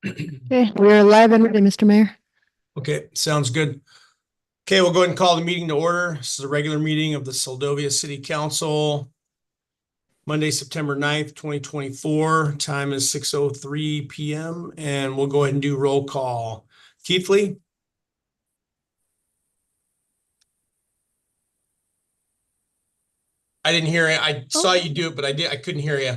Okay, we are live and ready, Mr. Mayor. Okay, sounds good. Okay, we'll go ahead and call the meeting to order. This is a regular meeting of the Seldovia City Council. Monday, September 9th, 2024. Time is 6:03 p.m. and we'll go ahead and do roll call. Keithley? I didn't hear it. I saw you do it, but I couldn't hear you.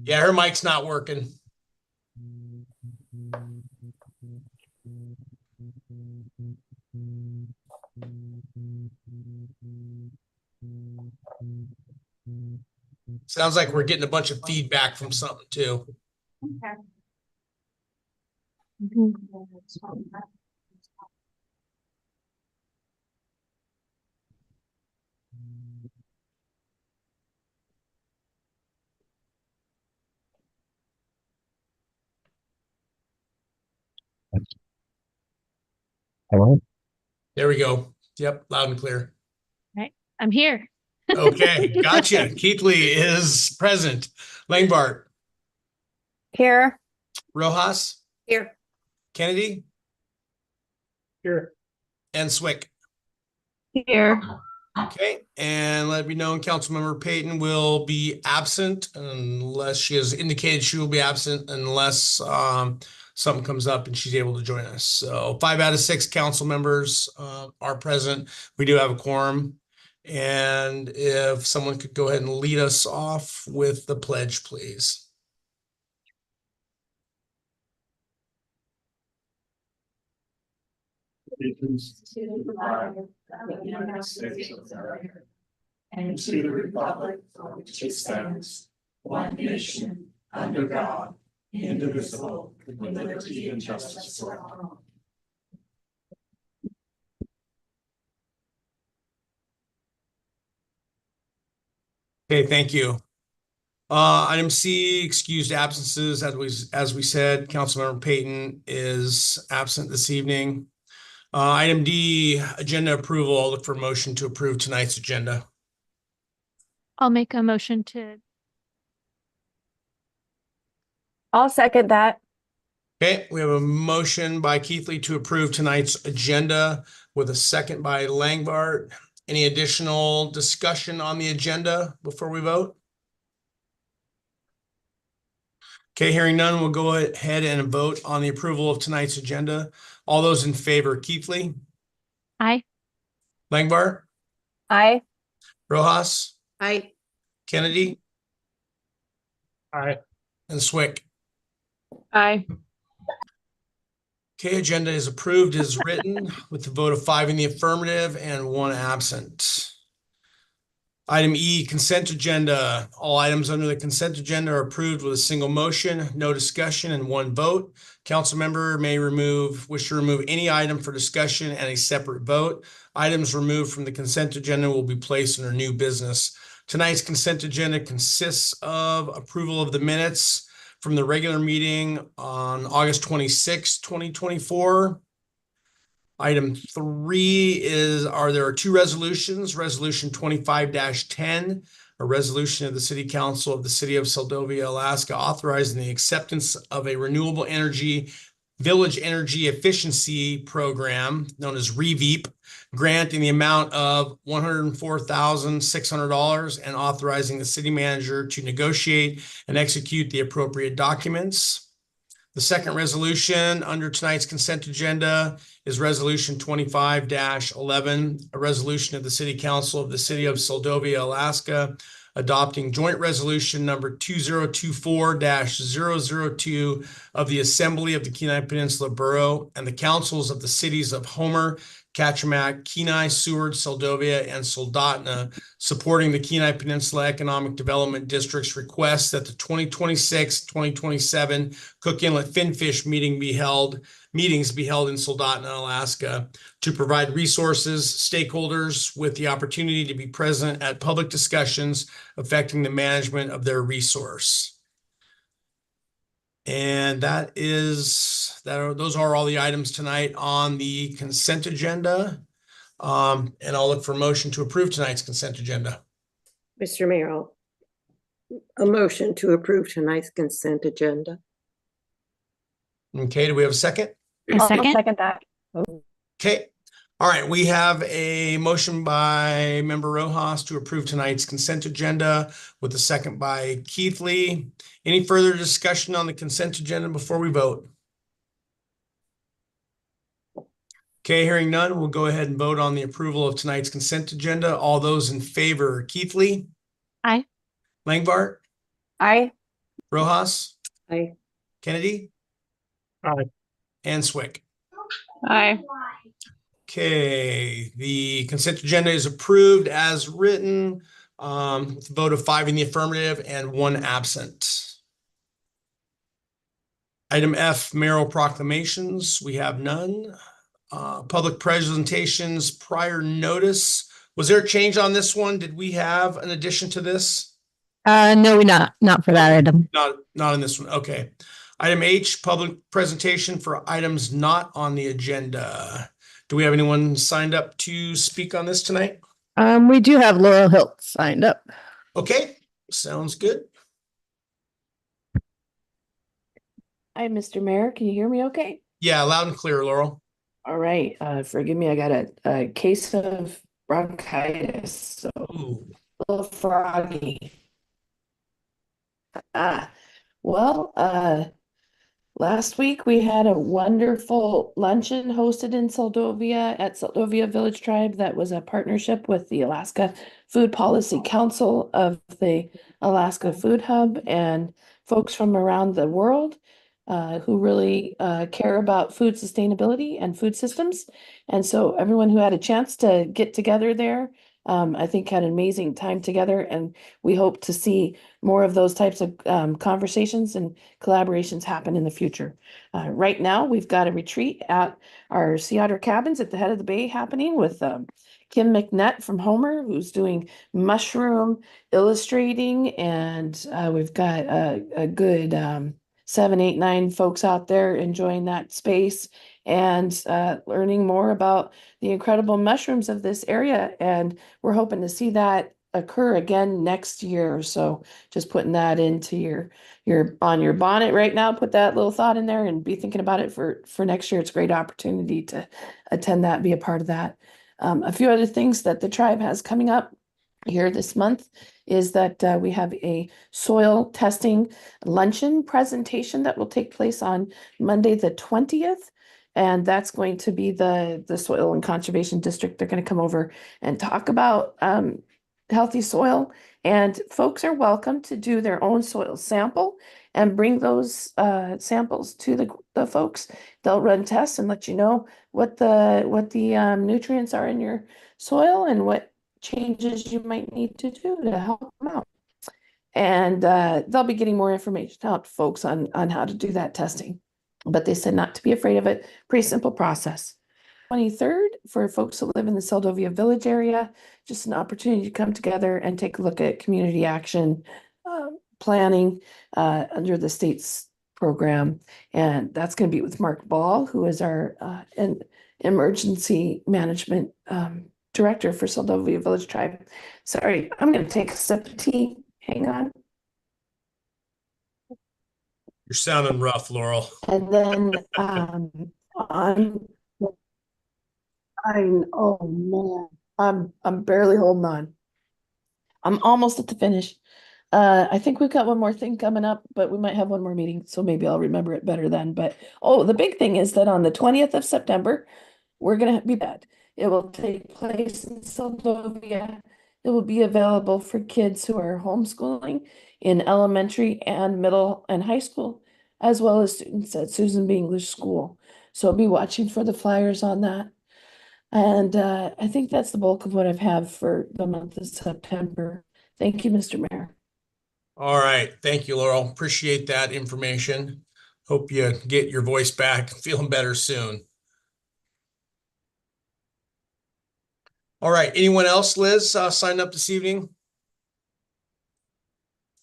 Yeah, her mic's not working. Sounds like we're getting a bunch of feedback from something too. Okay. Hello? There we go. Yep, loud and clear. Right, I'm here. Okay, gotcha. Keithley is present. Langbart? Here. Rojas? Here. Kennedy? Here. And Swick. Here. Okay, and let me know Councilmember Payton will be absent unless she has indicated she will be absent unless something comes up and she's able to join us. So 5 out of 6 council members are present. We do have a quorum. And if someone could go ahead and lead us off with the pledge, please. Allegiance to the flag of the United States of America and to the republic for which it stands, one nation, under God, indivisible, with liberty and justice for all. Okay, thank you. Item C, excused absences. As we said, Councilmember Payton is absent this evening. Item D, agenda approval. I'll look for a motion to approve tonight's agenda. I'll make a motion to. I'll second that. Okay, we have a motion by Keithley to approve tonight's agenda with a second by Langbart. Any additional discussion on the agenda before we vote? Okay, hearing none, we'll go ahead and vote on the approval of tonight's agenda. All those in favor, Keithley? Aye. Langbart? Aye. Rojas? Aye. Kennedy? Aye. And Swick? Aye. Okay, agenda is approved as written with the vote of 5 in the affirmative and 1 absent. Item E, consent agenda. All items under the consent agenda are approved with a single motion, no discussion, and 1 vote. Council member may wish to remove any item for discussion and a separate vote. Items removed from the consent agenda will be placed under new business. Tonight's consent agenda consists of approval of the minutes from the regular meeting on August 26, 2024. Item 3 is, there are 2 resolutions. Resolution 25-10, a resolution of the City Council of the City of Seldovia, Alaska, authorizing the acceptance of a renewable energy village energy efficiency program known as REVEEP grant in the amount of $104,600 and authorizing the city manager to negotiate and execute the appropriate documents. The second resolution under tonight's consent agenda is Resolution 25-11, a resolution of the City Council of the City of Seldovia, Alaska, adopting joint resolution number 2024-002 of the Assembly of the Kenai Peninsula Borough and the councils of the cities of Homer, Kachemak, Kenai, Seward, Seldovia, and Soldotna, supporting the Kenai Peninsula Economic Development District's request that the 2026-2027 Cook Inlet Finfish meetings be held in Soldotna, Alaska, to provide resources, stakeholders with the opportunity to be present at public discussions affecting the management of their resource. And those are all the items tonight on the consent agenda. And I'll look for a motion to approve tonight's consent agenda. Mr. Mayor, a motion to approve tonight's consent agenda. Okay, do we have a second? A second. Second that. Okay. All right, we have a motion by Member Rojas to approve tonight's consent agenda with a second by Keithley. Any further discussion on the consent agenda before we vote? Okay, hearing none, we'll go ahead and vote on the approval of tonight's consent agenda. All those in favor, Keithley, Aye. Langbart, Aye. Rojas, Aye. Kennedy, Aye. and Swick. Aye. Okay, the consent agenda is approved as written, with a vote of 5 in the affirmative and 1 absent. Item F, mayoral proclamations. We have none. Public presentations, prior notice. Was there a change on this one? Did we have an addition to this? No, not for that item. Not in this one. Okay. Item H, public presentation for items not on the agenda. Do we have anyone signed up to speak on this tonight? We do have Laurel Hilt signed up. Okay, sounds good. Hi, Mr. Mayor. Can you hear me okay? Yeah, loud and clear, Laurel. All right. Forgive me. I got a case of bronchitis, so Ooh. a little froggy. Well, last week we had a wonderful luncheon hosted in Seldovia at Seldovia Village Tribe. That was a partnership with the Alaska Food Policy Council of the Alaska Food Hub and folks from around the world who really care about food sustainability and food systems. And so everyone who had a chance to get together there, I think had an amazing time together, and we hope to see more of those types of conversations and collaborations happen in the future. Right now, we've got a retreat at our Sea Otter Cabins at the head of the bay happening with Kim McNett from Homer, who's doing mushroom illustrating, and we've got a good 7, 8, 9 folks out there enjoying that space and learning more about the incredible mushrooms of this area. And we're hoping to see that occur again next year. So just putting that into your on your bonnet right now, put that little thought in there and be thinking about it for next year. It's a great opportunity to attend that, be a part of that. A few other things that the tribe has coming up here this month is that we have a soil testing luncheon presentation that will take place on Monday, the 20th. And that's going to be the Soil and Conservation District. They're going to come over and talk about healthy soil. And folks are welcome to do their own soil sample and bring those samples to the folks. They'll run tests and let you know what the nutrients are in your soil and what changes you might need to do to help them out. And they'll be getting more information out to folks on how to do that testing. But they said not to be afraid of it. Pretty simple process. 23rd, for folks that live in the Seldovia Village area, just an opportunity to come together and take a look at community action planning under the state's program. And that's going to be with Mark Ball, who is our emergency management director for Seldovia Village Tribe. Sorry, I'm going to take a sip of tea. Hang on. You're sounding rough, Laurel. And then oh man, I'm barely holding on. I'm almost at the finish. I think we've got one more thing coming up, but we might have one more meeting, so maybe I'll remember it better then. But the big thing is that on the 20th of September, we're gonna be bad. It will take place in Seldovia. It will be available for kids who are homeschooling in elementary and middle and high school, as well as students at Susan B. English School. So I'll be watching for the flyers on that. And I think that's the bulk of what I've had for the month of September. Thank you, Mr. Mayor. All right. Thank you, Laurel. Appreciate that information. Hope you get your voice back, feeling better soon. All right. Anyone else, Liz, signed up this evening?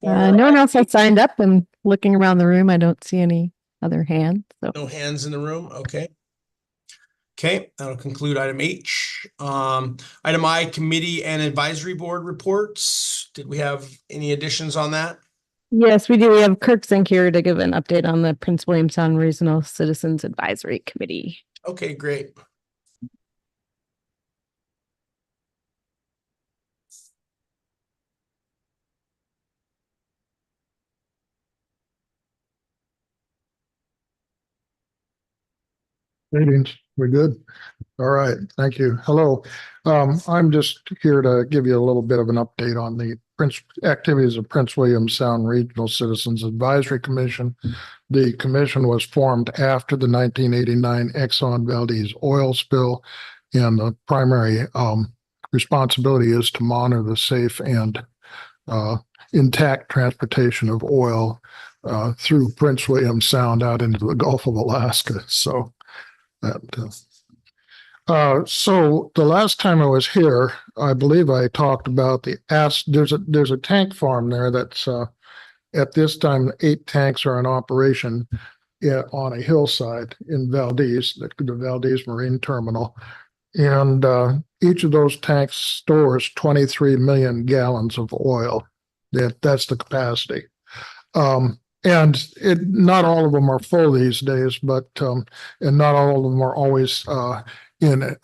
No one else has signed up. I'm looking around the room. I don't see any other hands. So No hands in the room. Okay. Okay, that'll conclude item H. Item I, committee and advisory board reports. Did we have any additions on that? Yes, we do. We have Kirk Zink here to give an update on the Prince William Sound Regional Citizens Advisory Committee. Okay, great. Greetings. We're good. All right. Thank you. Hello. I'm just here to give you a little bit of an update on the activities of Prince William Sound Regional Citizens Advisory Commission. The commission was formed after the 1989 Exxon Valdez oil spill, and the primary responsibility is to monitor the safe and intact transportation of oil through Prince William Sound out into the Gulf of Alaska. So so the last time I was here, I believe I talked about there's a tank farm there that's at this time 8 tanks are in operation on a hillside in Valdez, the Valdez Marine Terminal. And each of those tanks stores 23 million gallons of oil. That's the capacity. And not all of them are full these days, but and not all of them are always in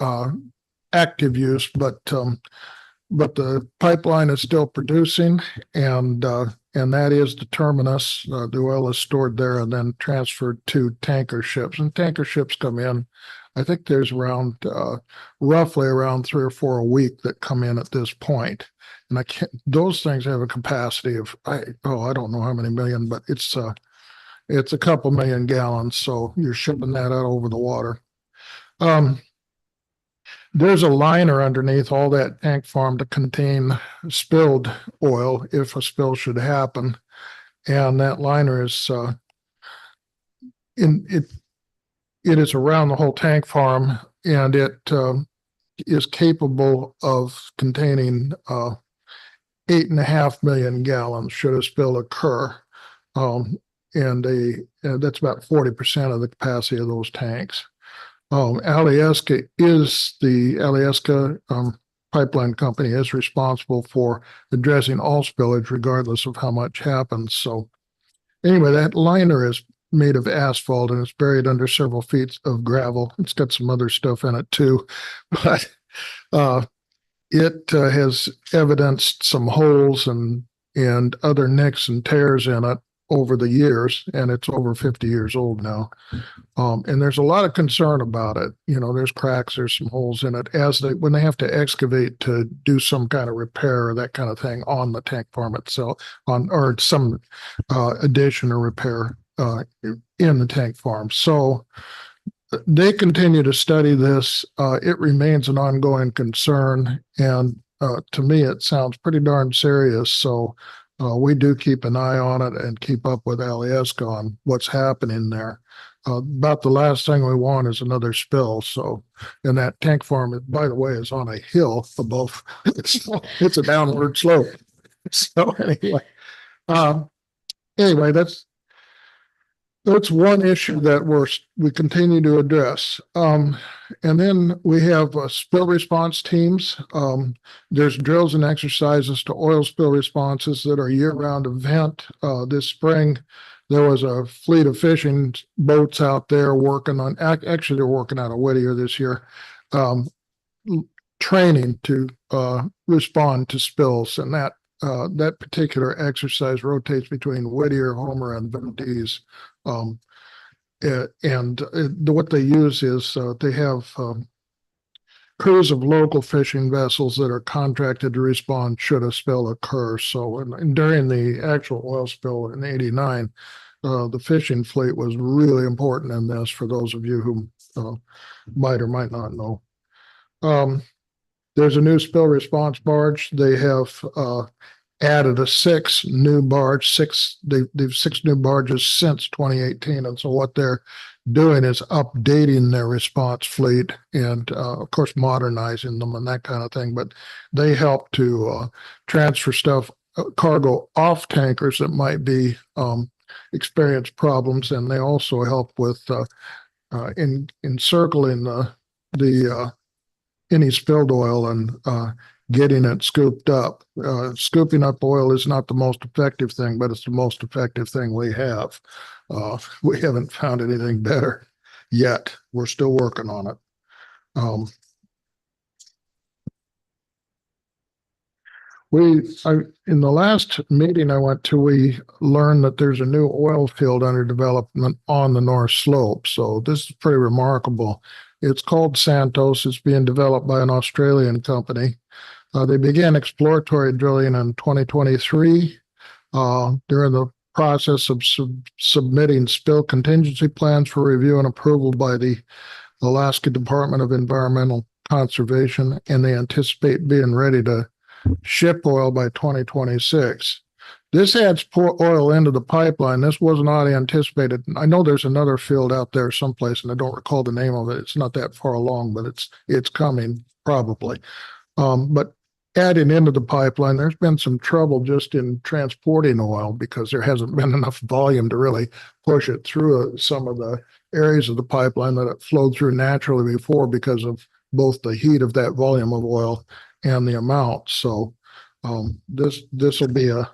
active use. But the pipeline is still producing, and that is the terminus. The oil is stored there and then transferred to tanker ships. And tanker ships come in. I think there's roughly around 3 or 4 a week that come in at this point. And those things have a capacity of, I don't know how many million, but it's a couple million gallons. So you're shipping that out over the water. There's a liner underneath all that tank farm to contain spilled oil if a spill should happen. And that liner is it is around the whole tank farm, and it is capable of containing 8.5 million gallons should a spill occur. And that's about 40% of the capacity of those tanks. Alyeska pipeline company is responsible for addressing all spillage regardless of how much happens. So anyway, that liner is made of asphalt and it's buried under several feet of gravel. It's got some other stuff in it too, but it has evidenced some holes and other nicks and tears in it over the years, and it's over 50 years old now. And there's a lot of concern about it. There's cracks, there's some holes in it when they have to excavate to do some kind of repair or that kind of thing on the tank farm itself, or some addition or repair in the tank farm. So they continue to study this. It remains an ongoing concern, and to me, it sounds pretty darn serious. So we do keep an eye on it and keep up with Alyeska on what's happening there. About the last thing we want is another spill. So, and that tank farm, by the way, is on a hill above. It's a downward slope. So anyway, that's one issue that we continue to address. And then we have spill response teams. There's drills and exercises to oil spill responses that are year-round event. This spring, there was a fleet of fishing boats out there working on, actually they're working out of Whittier this year, training to respond to spills. And that particular exercise rotates between Whittier, Homer, and Valdez. What they use is they have crews of local fishing vessels that are contracted to respond should a spill occur. So and during the actual oil spill in '89, the fishing fleet was really important in this, for those of you who might or might not know. There's a new spill response barge. They have added 6 new barges. They've 6 new barges since 2018. And so what they're doing is updating their response fleet and, of course, modernizing them and that kind of thing. But they help to transfer cargo off tankers that might be experience problems. And they also help with encircling the any spilled oil and getting it scooped up. Scooping up oil is not the most effective thing, but it's the most effective thing we have. We haven't found anything better yet. We're still working on it. In the last meeting I went to, we learned that there's a new oil field under development on the North Slope. So this is pretty remarkable. It's called Santos. It's being developed by an Australian company. They began exploratory drilling in 2023. During the process of submitting spill contingency plans for review and approval by the Alaska Department of Environmental Conservation, and they anticipate being ready to ship oil by 2026. This adds oil into the pipeline. This was not anticipated. I know there's another field out there someplace, and I don't recall the name of it. It's not that far along, but it's coming probably. But adding into the pipeline, there's been some trouble just in transporting oil because there hasn't been enough volume to really push it through some of the areas of the pipeline that it flowed through naturally before because of both the heat of that volume of oil and the amount. So this will be a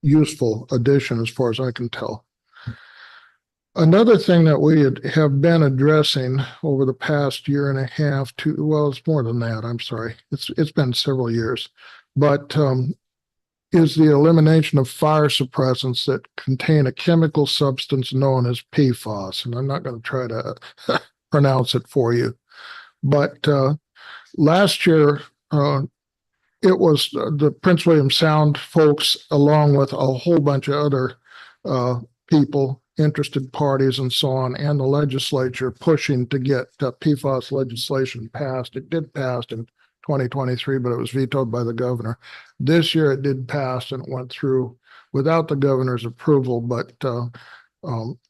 useful addition as far as I can tell. Another thing that we have been addressing over the past year and a half well, it's more than that, I'm sorry. It's been several years, but is the elimination of fire suppressants that contain a chemical substance known as PFAS. And I'm not going to try to pronounce it for you, but last year, it was the Prince William Sound folks, along with a whole bunch of other people, interested parties and so on, and the legislature pushing to get PFAS legislation passed. It did pass in 2023, but it was vetoed by the governor. This year it did pass and it went through without the governor's approval, but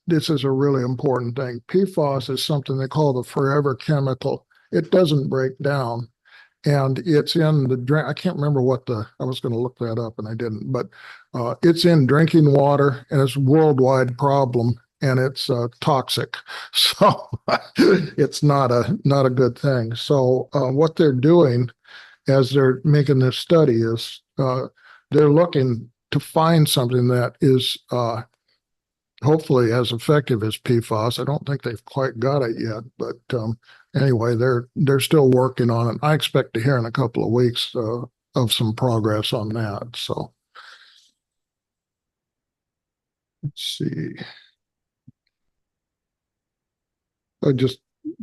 this is a really important thing. PFAS is something they call the forever chemical. It doesn't break down. And it's in the drink. I can't remember I was going to look that up and I didn't, but it's in drinking water and it's a worldwide problem and it's toxic. So it's not a good thing. So what they're doing as they're making this study is they're looking to find something that is hopefully as effective as PFAS. I don't think they've quite got it yet, but anyway, they're still working on it. I expect to hear in a couple of weeks of some progress on that. So let's see. I'm just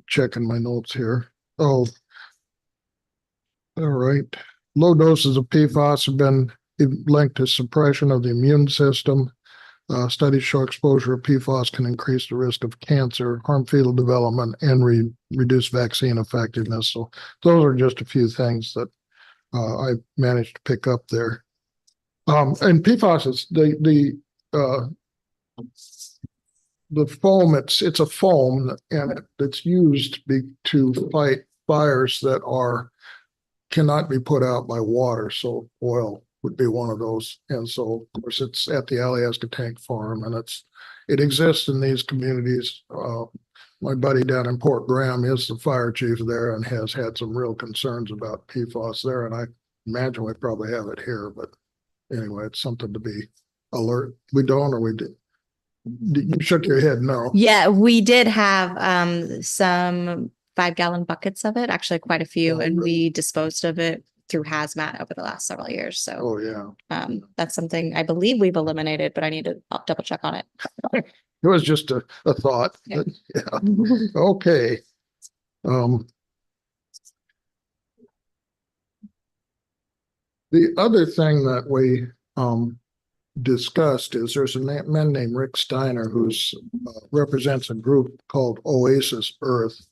checking my notes here. Oh, all right. Low doses of PFAS have been linked to suppression of the immune system. Studies show exposure of PFAS can increase the risk of cancer, harm fetal development, and reduce vaccine effectiveness. So those are just a few things that I managed to pick up there. And PFAS is the foam. It's a foam, and it's used to fight fires that cannot be put out by water. So oil would be one of those. And so, of course, it's at the Alaska Tank Farm, and it exists in these communities. My buddy down in Port Graham is the fire chief there and has had some real concerns about PFAS there. And I imagine we probably have it here, but anyway, it's something to be alert. We don't, or we did. You shook your head, no. Yeah, we did have some 5-gallon buckets of it, actually quite a few, and we disposed of it through hazmat over the last several years. So Oh, yeah. That's something I believe we've eliminated, but I'll double check on it. It was just a thought. Yeah. Yeah. Okay. The other thing that we discussed is there's a man named Rick Steiner who's represents a group called Oasis Earth.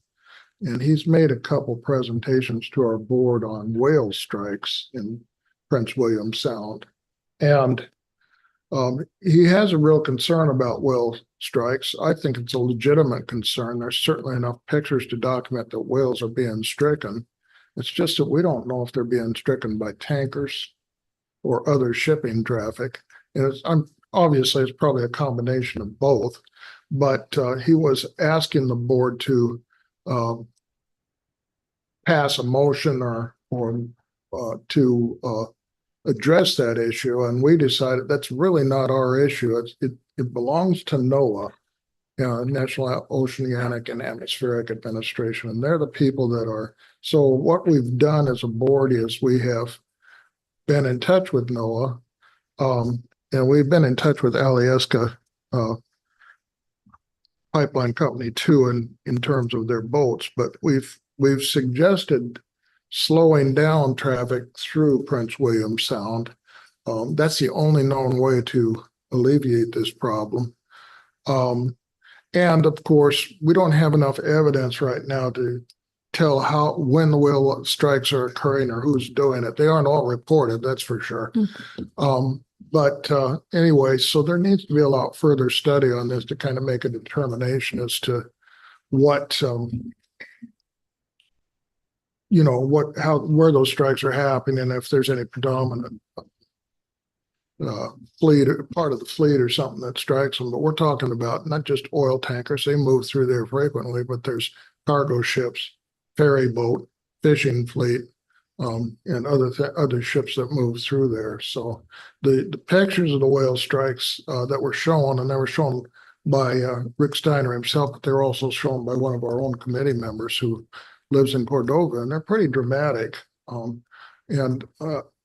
And he's made a couple presentations to our board on whale strikes in Prince William Sound. And he has a real concern about whale strikes. I think it's a legitimate concern. There's certainly enough pictures to document that whales are being stricken. It's just that we don't know if they're being stricken by tankers or other shipping traffic. And obviously it's probably a combination of both. But he was asking the board to pass a motion or to address that issue, and we decided that's really not our issue. It belongs to NOAA, National Oceanic and Atmospheric Administration, and they're the people that are. So what we've done as a board is we have been in touch with NOAA, and we've been in touch with Alyeska Pipeline Company too, in terms of their boats, but we've suggested slowing down traffic through Prince William Sound. That's the only known way to alleviate this problem. And of course, we don't have enough evidence right now to tell when the whale strikes are occurring or who's doing it. They aren't all reported, that's for sure. But anyway, so there needs to be a lot further study on this to kind of make a determination as to what, where those strikes are happening, and if there's any predominant fleet or part of the fleet or something that strikes them. But we're talking about not just oil tankers, they move through there frequently, but there's cargo ships, ferry boat, fishing fleet, and other ships that move through there. So the pictures of the whale strikes that were shown, and they were shown by Rick Steiner himself, but they're also shown by one of our own committee members who lives in Cordova, and they're pretty dramatic.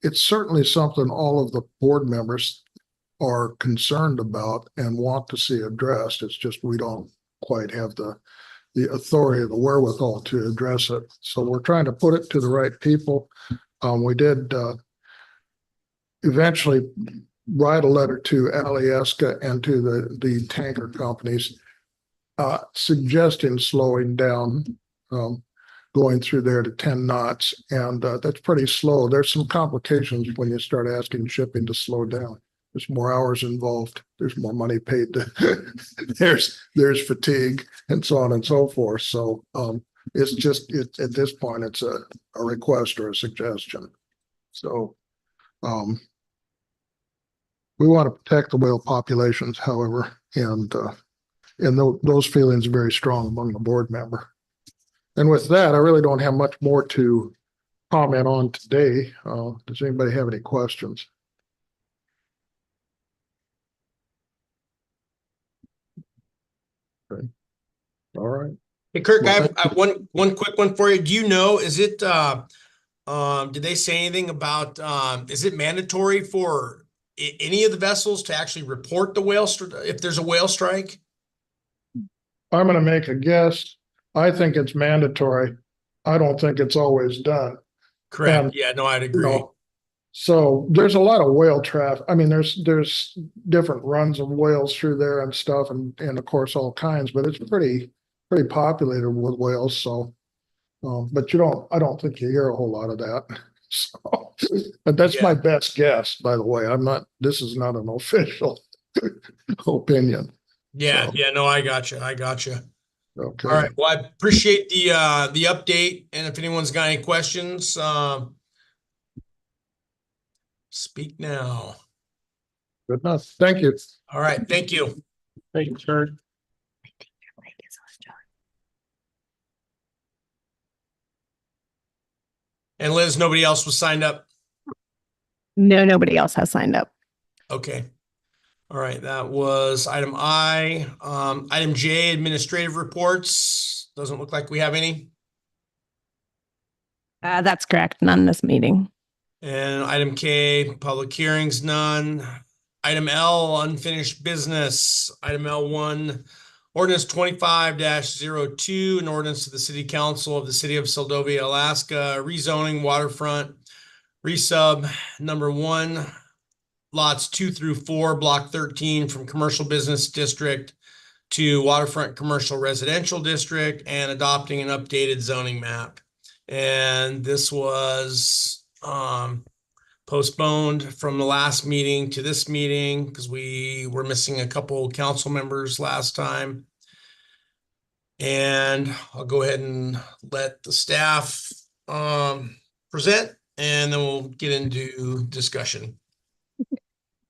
It's certainly something all of the board members are concerned about and want to see addressed. It's just we don't quite have the authority, the wherewithal to address it. So we're trying to put it to the right people. We did eventually write a letter to Alyeska and to the tanker companies suggesting slowing down, going through there to 10 knots. And that's pretty slow. There's some complications when you start asking shipping to slow down. There's more hours involved. There's more money paid. There's fatigue and so on and so forth. So it's just at this point, it's a request or a suggestion. So we want to protect the whale populations, however, and those feelings are very strong among the board member. And with that, I really don't have much more to comment on today. Does anybody have any questions? Okay. All right. Hey, Kirk, Well, I have one quick one for you. Do you know, is it, did they say anything about, is it mandatory for any of the vessels to actually report the whale, if there's a whale strike? I'm going to make a guess. I think it's mandatory. I don't think it's always done. Correct. Yeah, no, I'd agree. So there's a lot of whale traffic. I mean, there's different runs of whales through there and stuff, and of course all kinds, but it's pretty populated with whales. So, but I don't think you hear a whole lot of that. So, but that's my best guess, by the way. This is not an official opinion. Yeah. So. Yeah, no, I got you. Okay. All right. Well, I appreciate the update. And if anyone's got any questions, speak now. Good enough. Thank you. All right. Thank you. Thank you, sir. And Liz, nobody else was signed up? No, nobody else has signed up. Okay. All right. That was item I. Item J, administrative reports. Doesn't look like we have any. That's correct. None this meeting. And item K, public hearings, none. Item L, unfinished business. Item L1, ordinance 25-02, an ordinance to the City Council of the City of Seldovia, Alaska, rezoning waterfront, resub number 1, lots 2 through 4, block 13 from commercial business district to waterfront commercial residential district, and adopting an updated zoning map. And this was postponed from the last meeting to this meeting because we were missing a couple council members last time. And I'll go ahead and let the staff present, and then we'll get into discussion.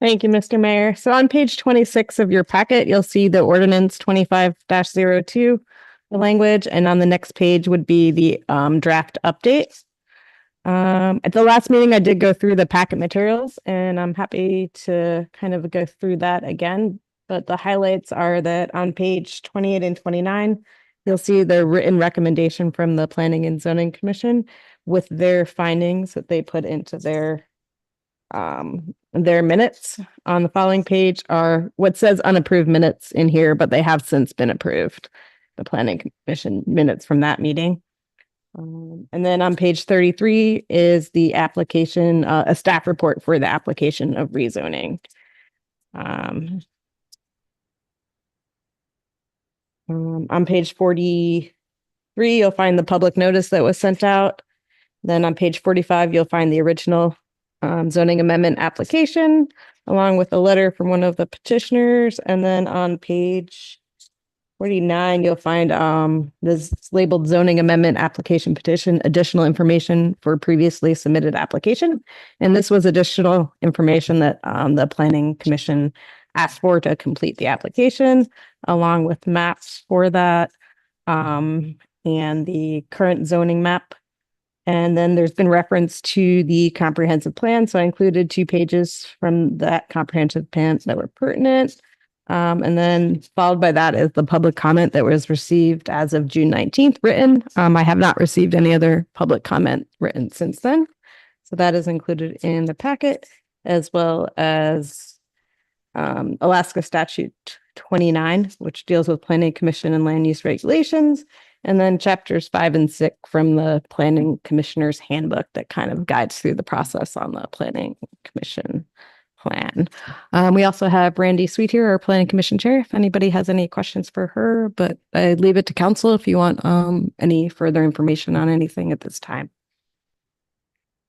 Thank you, Mr. Mayor. So on page 26 of your packet, you'll see the ordinance 25-02, the language, and on the next page would be the draft update. At the last meeting, I did go through the packet materials, and I'm happy to kind of go through that again. But the highlights are that on page 28 and 29, you'll see the written recommendation from the Planning and Zoning Commission with their findings that they put into their minutes. On the following page are what says unapproved minutes in here, but they have since been approved. The Planning Commission minutes from that meeting. And then on page 33 is the application, a staff report for the application of rezoning. On page 43, you'll find the public notice that was sent out. Then on page 45, you'll find the original zoning amendment application, along with a letter from one of the petitioners. And then on page 49, you'll find this labeled zoning amendment application petition, additional information for previously submitted application. And this was additional information that the Planning Commission asked for to complete the application, along with maps for that and the current zoning map. And then there's been reference to the comprehensive plan. So I included 2 pages from that comprehensive plan that were pertinent. And then followed by that is the public comment that was received as of June 19th written. I have not received any other public comment written since then. So that is included in the packet, as well as Alaska Statute 29, which deals with Planning Commission and land use regulations. And then chapters 5 and 6 from the Planning Commissioner's Handbook that kind of guides through the process on the Planning Commission plan. We also have Randy Sweet here, our Planning Commission Chair, if anybody has any questions for her, but I leave it to council if you want any further information on anything at this time.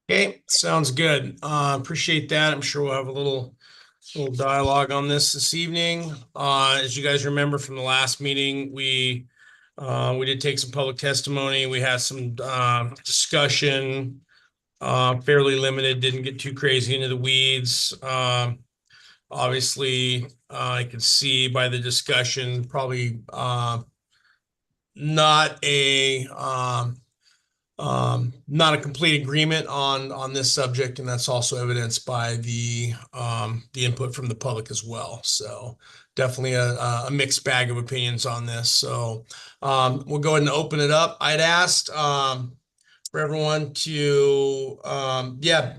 Okay, sounds good. Appreciate that. I'm sure we'll have a little dialogue on this evening. As you guys remember from the last meeting, we did take some public testimony. We had some discussion, fairly limited, didn't get too crazy into the weeds. Obviously, I could see by the discussion, probably not a complete agreement on this subject, and that's also evidenced by the input from the public as well. So definitely a mixed bag of opinions on this. So we'll go ahead and open it up. I'd asked for everyone to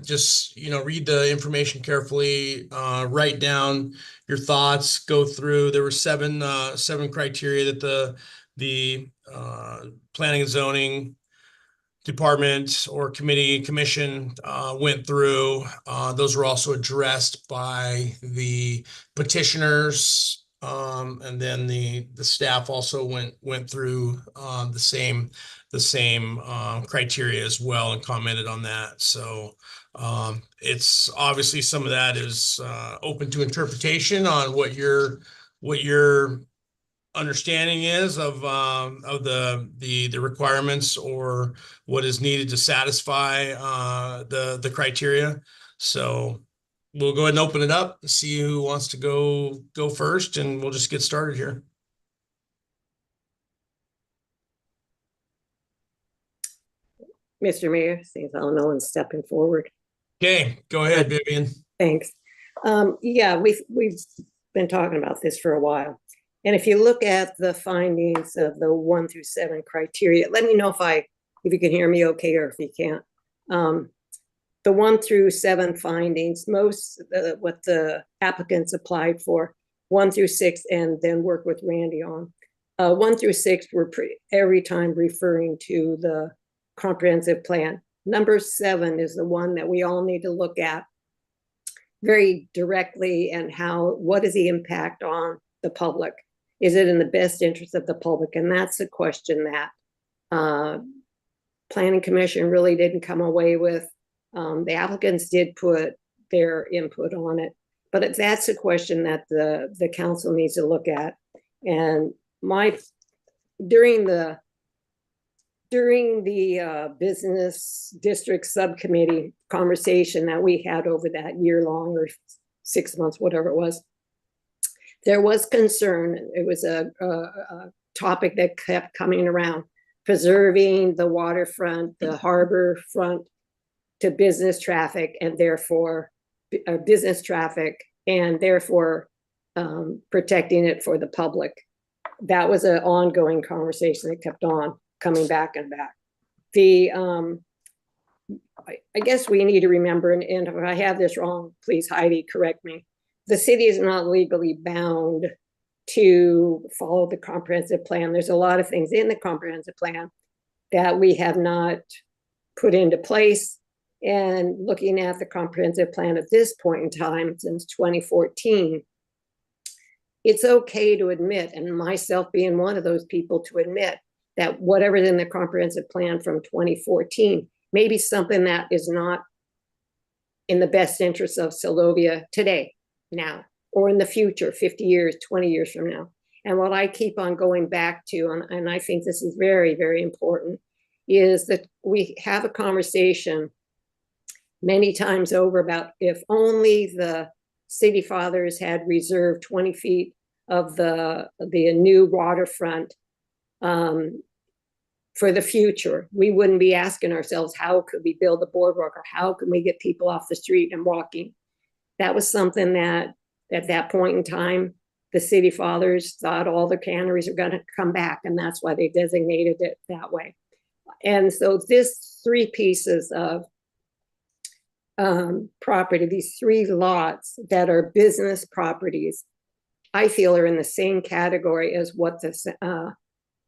just read the information carefully, write down your thoughts, go through. There were seven criteria that the planning and zoning department or commission went through. Those were also addressed by the petitioners, and then the staff also went through the same criteria as well and commented on that. So it's obviously some of that is open to interpretation on what your understanding is of the requirements or what is needed to satisfy the criteria. So we'll go ahead and open it up and see who wants to go first, and we'll just get started here. Mr. Mayor, seems no one's stepping forward. Okay, go ahead, Vivian. Thanks. Yeah, we've been talking about this for a while. And if you look at the findings of the 1 through 7 criteria, let me know if you can hear me okay, or if you can't. The 1 through 7 findings, most what the applicants applied for, 1 through 6, and then work with Randy on. 1 through 6 were every time referring to the comprehensive plan. Number 7 is the one that we all need to look at very directly, and what is the impact on the public? Is it in the best interest of the public? And that's the question that Planning Commission really didn't come away with. The applicants did put their input on it, but that's a question that the council needs to look at. And during the business district subcommittee conversation that we had over that year-long or 6 months, whatever it was, there was concern. It was a topic that kept coming around, preserving the waterfront, the harbor front to business traffic, and therefore business traffic, and therefore protecting it for the public. That was an ongoing conversation that kept on coming back and back. I guess we need to remember, and if I have this wrong, please, Heidi, correct me. The city is not legally bound to follow the comprehensive plan. There's a lot of things in the comprehensive plan that we have not put into place. And looking at the comprehensive plan at this point in time, since 2014, it's okay to admit, and myself being one of those people, to admit that whatever's in the comprehensive plan from 2014 may be something that is not in the best interest of Seldovia today, now, or in the future, 50 years, 20 years from now. And what I keep on going back to, and I think this is very, very important, is that we have a conversation many times over about if only the city fathers had reserved 20 feet of the new waterfront for the future, we wouldn't be asking ourselves, how could we build a boardwalk, or how can we get people off the street and walking? That was something that at that point in time, the city fathers thought all the canneries are going to come back, and that's why they designated it that way. And so this 3 pieces of property, these 3 lots that are business properties, I feel are in the same category as what the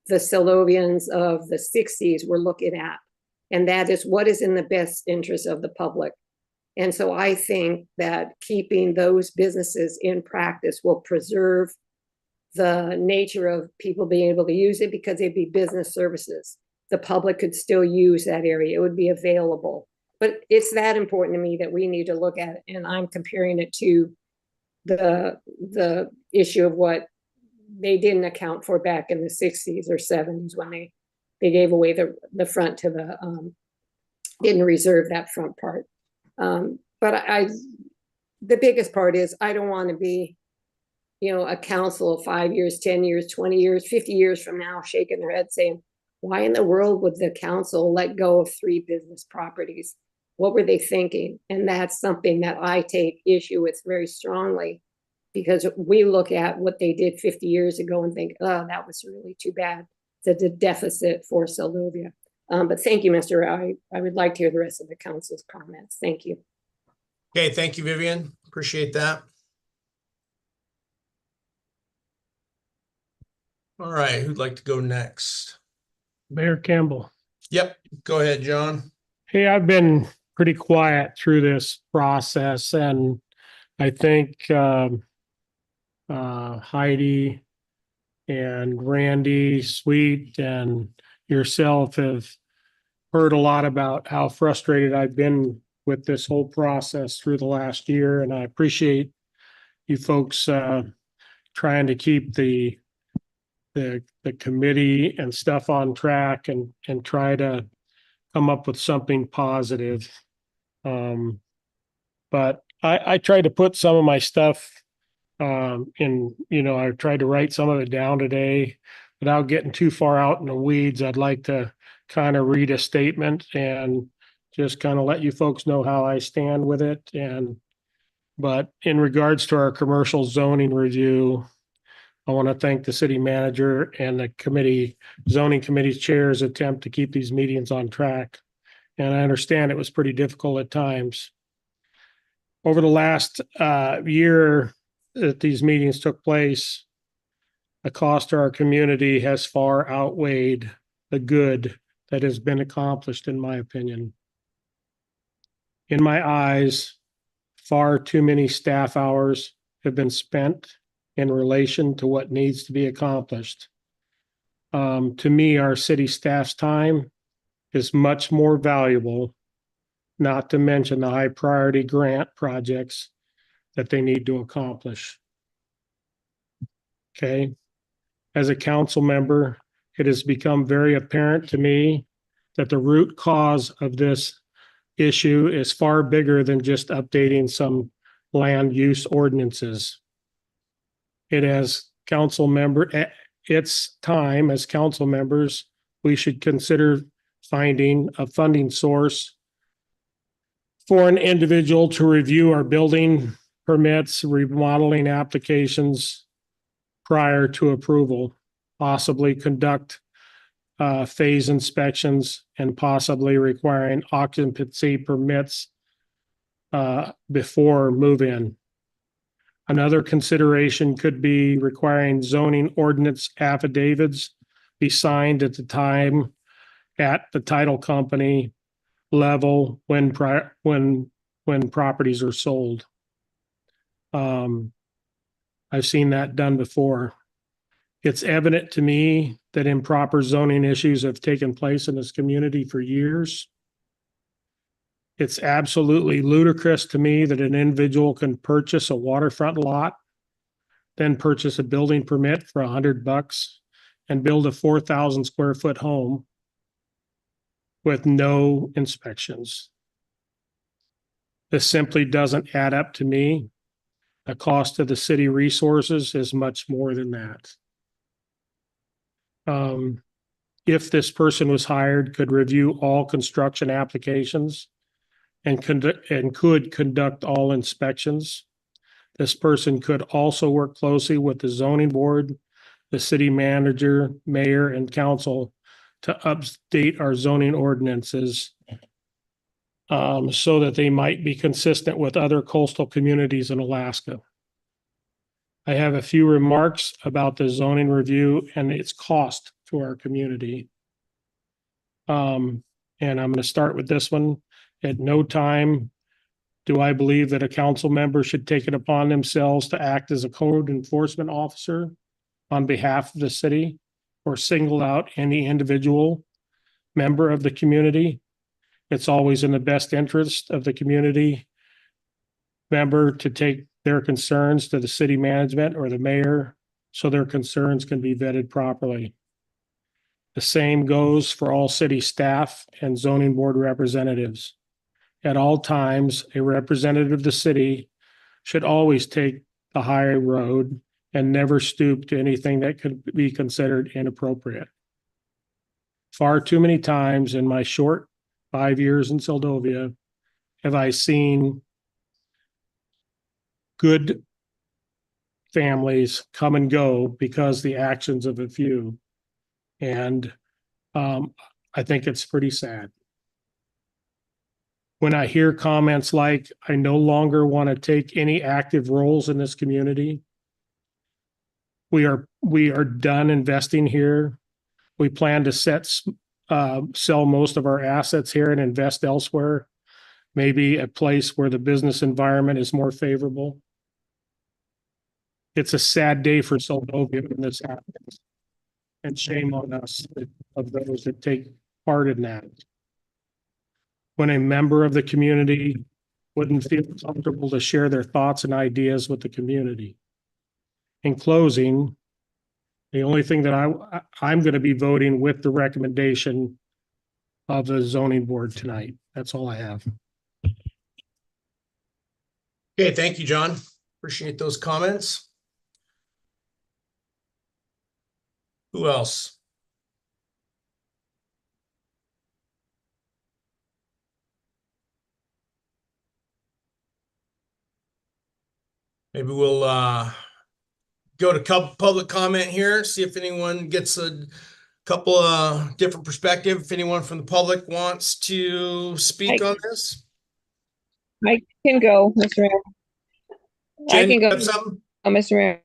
Seldovians of the 60s were looking at. And that is what is in the best interest of the public. And so I think that keeping those businesses in practice will preserve the nature of people being able to use it, because they'd be business services. The public could still use that area. It would be available. But it's that important to me that we need to look at it. And I'm comparing it to the issue of what they didn't account for back in the 60s or 70s when they gave away the front to didn't reserve that front part. But the biggest part is I don't want to be, a council of 5 years, 10 years, 20 years, 50 years from now shaking their head saying, why in the world would the council let go of 3 business properties? What were they thinking? And that's something that I take issue with very strongly, because we look at what they did 50 years ago and think, oh, that was really too bad. The deficit for Seldovia. But thank you, Mr. I would like to hear the rest of the council's comments. Thank you. Okay, thank you, Vivian. Appreciate that. All right, who'd like to go next? Mayor Campbell. Yep, go ahead, John. Hey, I've been pretty quiet through this process, and I think Heidi and Randy, Sweet, and yourself have heard a lot about how frustrated I've been with this whole process through the last year, and I appreciate you folks trying to keep the committee and stuff on track and try to come up with something positive. But I tried to put some of my stuff I tried to write some of it down today without getting too far out in the weeds. I'd like to kind of read a statement and just kind of let you folks know how I stand with it. But in regards to our commercial zoning review, I want to thank the city manager and the zoning committee chair's attempt to keep these meetings on track. And I understand it was pretty difficult at times. Over the last year that these meetings took place, the cost to our community has far outweighed the good that has been accomplished, in my opinion. In my eyes, far too many staff hours have been spent in relation to what needs to be accomplished. To me, our city staff's time is much more valuable, not to mention the high priority grant projects that they need to accomplish. Okay. As a council member, it has become very apparent to me that the root cause of this issue is far bigger than just updating some land use ordinances. It it's time as council members, we should consider finding a funding source for an individual to review our building permits, remodeling applications prior to approval, possibly conduct phase inspections and possibly requiring occupancy permits before move-in. Another consideration could be requiring zoning ordinance affidavits be signed at the time at the title company level when properties are sold. I've seen that done before. It's evident to me that improper zoning issues have taken place in this community for years. It's absolutely ludicrous to me that an individual can purchase a waterfront lot, then purchase a building permit for $100 and build a 4,000 square foot home with no inspections. This simply doesn't add up to me. The cost of the city resources is much more than that. If this person was hired, could review all construction applications and could conduct all inspections. This person could also work closely with the zoning board, the city manager, mayor, and council to update our zoning ordinances so that they might be consistent with other coastal communities in Alaska. I have a few remarks about the zoning review and its cost to our community. And I'm going to start with this one. At no time do I believe that a council member should take it upon themselves to act as a code enforcement officer on behalf of the city or single out any individual member of the community. It's always in the best interest of the community member to take their concerns to the city management or the mayor so their concerns can be vetted properly. The same goes for all city staff and zoning board representatives. At all times, a representative of the city should always take the high road and never stoop to anything that could be considered inappropriate. Far too many times in my short 5 years in Seldovia have I seen good families come and go because the actions of a few. And I think it's pretty sad. When I hear comments like, I no longer want to take any active roles in this community. We are done investing here. We plan to sell most of our assets here and invest elsewhere. Maybe a place where the business environment is more favorable. It's a sad day for Seldovia when this happens. And shame on us of those that take part in that. When a member of the community wouldn't feel comfortable to share their thoughts and ideas with the community. In closing, the only thing that I'm going to be voting with the recommendation of the zoning board tonight. That's all I have. Okay, thank you, John. Appreciate those comments. Who else? Maybe we'll go to public comment here, see if anyone gets a couple of different perspectives. If anyone from the public wants to speak on this. I can go, Mr. Mayor. Jen, I can you go, have something? Mr. Mayor.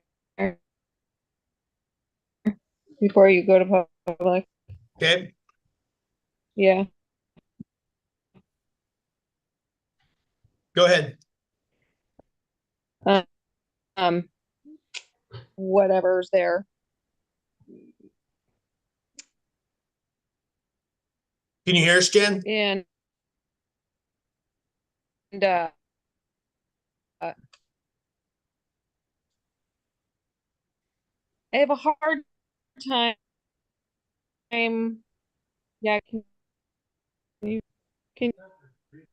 Before you go to public. Okay. Yeah. Go ahead. Whatever's there. Can you hear us, Jen? And I have a hard time. Yeah, can you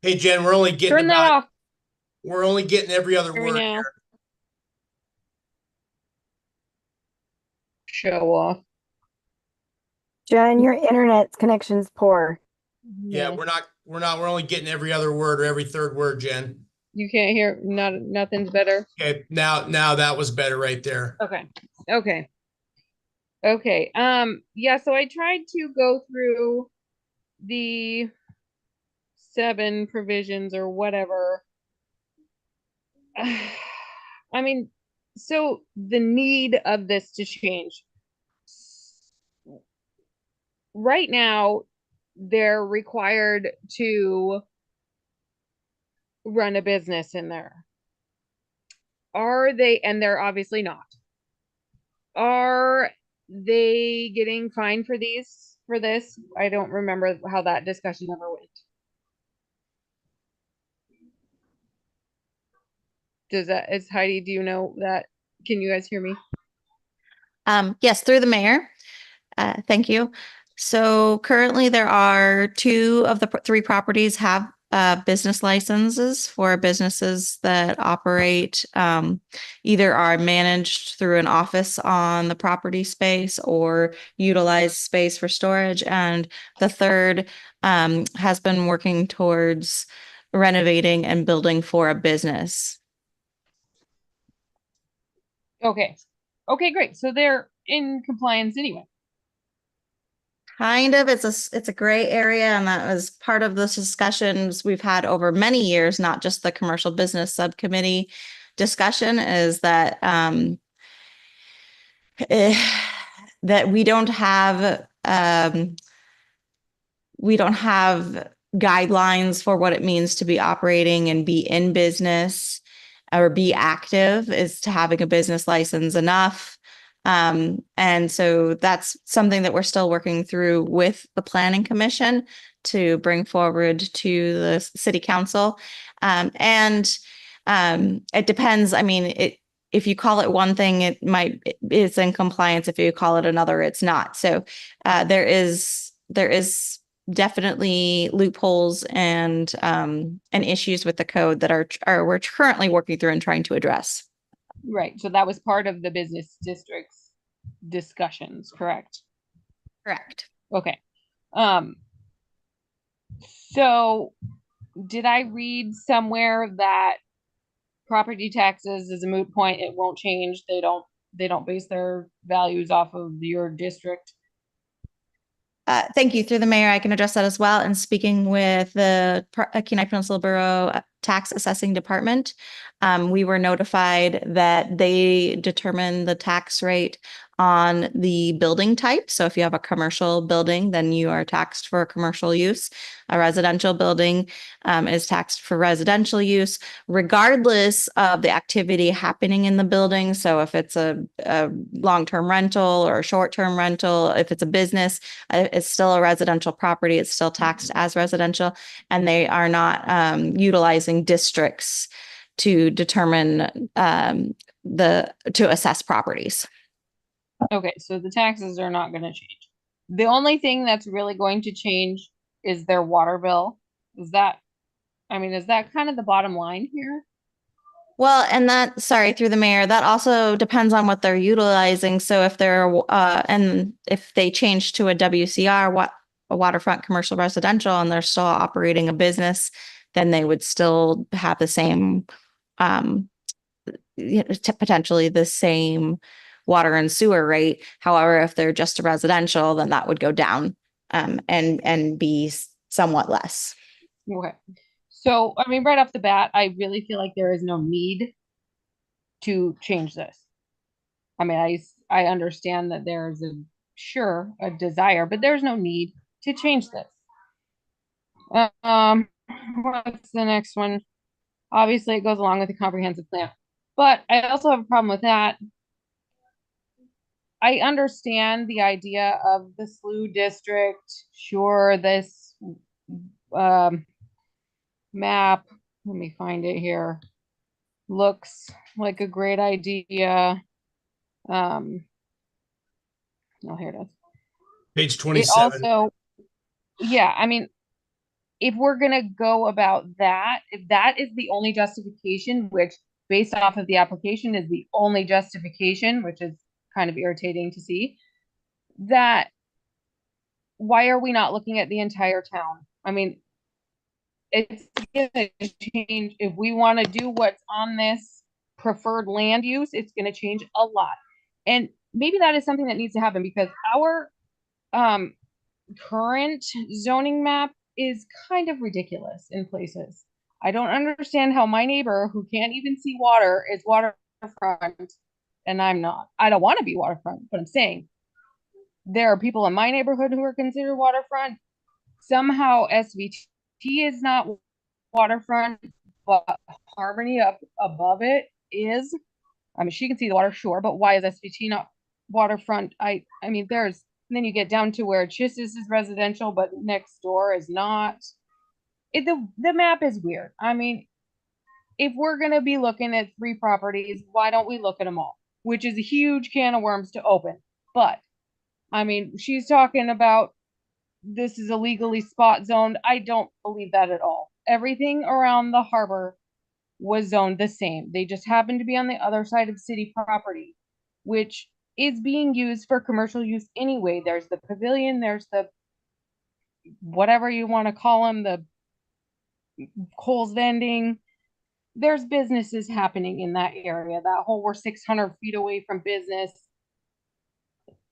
Hey, Jen, we're only getting turn that off we're only getting every other right word now? here. show off. Jen, your internet connection's poor. Yeah, we're only getting every other word or every third word, Jen. You can't hear, nothing's better. Okay, now that was better right there. Okay. Okay. Okay. Yeah, so I tried to go through the 7 provisions or whatever. I mean, so the need of this to change. Right now, they're required to run a business in there. Are they, and they're obviously not. Are they getting fined for this? I don't remember how that discussion ever went. Is Heidi, do you know that? Can you guys hear me? Yes, through the mayor. Thank you. So currently there are 2 of the 3 properties have business licenses for businesses that operate, either are managed through an office on the property space or utilize space for storage. And the third has been working towards renovating and building for a business. Okay. Okay, great. So they're in compliance anyway. Kind of, it's a gray area, and that was part of the discussions we've had over many years, not just the commercial business subcommittee discussion, is that that we don't have guidelines for what it means to be operating and be in business or be active. Is to having a business license enough? And so that's something that we're still working through with the planning commission to bring forward to the city council. And it depends. I mean, if you call it one thing, it's in compliance. If you call it another, it's not. So there is definitely loopholes and issues with the code that we're currently working through and trying to address. Right. So that was part of the business district's discussions, correct? Correct. Okay. So did I read somewhere that property taxes is a moot point? It won't change. They don't base their values off of your district. Thank you. Through the mayor, I can address that as well. And speaking with the Kenai Peninsula Borough Tax Assessing Department, we were notified that they determine the tax rate on the building type. So if you have a commercial building, then you are taxed for commercial use. A residential building is taxed for residential use, regardless of the activity happening in the building. So if it's a long-term rental or a short-term rental, if it's a business, it's still a residential property. It's still taxed as residential, and they are not utilizing districts to determine to assess properties. Okay, so the taxes are not going to change. The only thing that's really going to change is their water bill. Is that kind of the bottom line here? Well, and sorry, through the mayor, that also depends on what they're utilizing. So if and if they change to a WCR, a waterfront commercial residential, and they're still operating a business, then they would still have the same, potentially the same water and sewer rate. However, if they're just a residential, then that would go down, and be somewhat less. Okay. So, I mean, right off the bat, I really feel like there is no need to change this. I mean, I understand that there's a desire, but there's no need to change this. What's the next one? Obviously, it goes along with the comprehensive plan, but I also have a problem with that. I understand the idea of the SLU district. Sure, this map, let me find it here, looks like a great idea. Oh, here it is. Page It 27. also, yeah, I mean, if we're gonna go about that, if that is the only justification, which based off of the application is the only justification, which is kind of irritating to see. That why are we not looking at the entire town? I mean, it's gonna change if we want to do what's on this preferred land use, it's going to change a lot. And maybe that is something that needs to happen because our current zoning map is kind of ridiculous in places. I don't understand how my neighbor who can't even see water is waterfront and I'm not. I don't want to be waterfront, but I'm saying there are people in my neighborhood who are considered waterfront. Somehow SVT is not waterfront, but Harmony up above it is. I mean, she can see the water, sure, but why is SVT not waterfront? I mean, there's then you get down to where Chistis is residential, but next door is not. The map is weird. I mean, if we're gonna be looking at 3 properties, why don't we look at them all? Which is a huge can of worms to open. But I mean, she's talking about this is illegally spot zoned. I don't believe that at all. Everything around the harbor was zoned the same. They just happened to be on the other side of city property, which is being used for commercial use anyway. There's the pavilion, there's the whatever you want to call them, the Coles vending. There's businesses happening in that area. That whole we're 600 feet away from business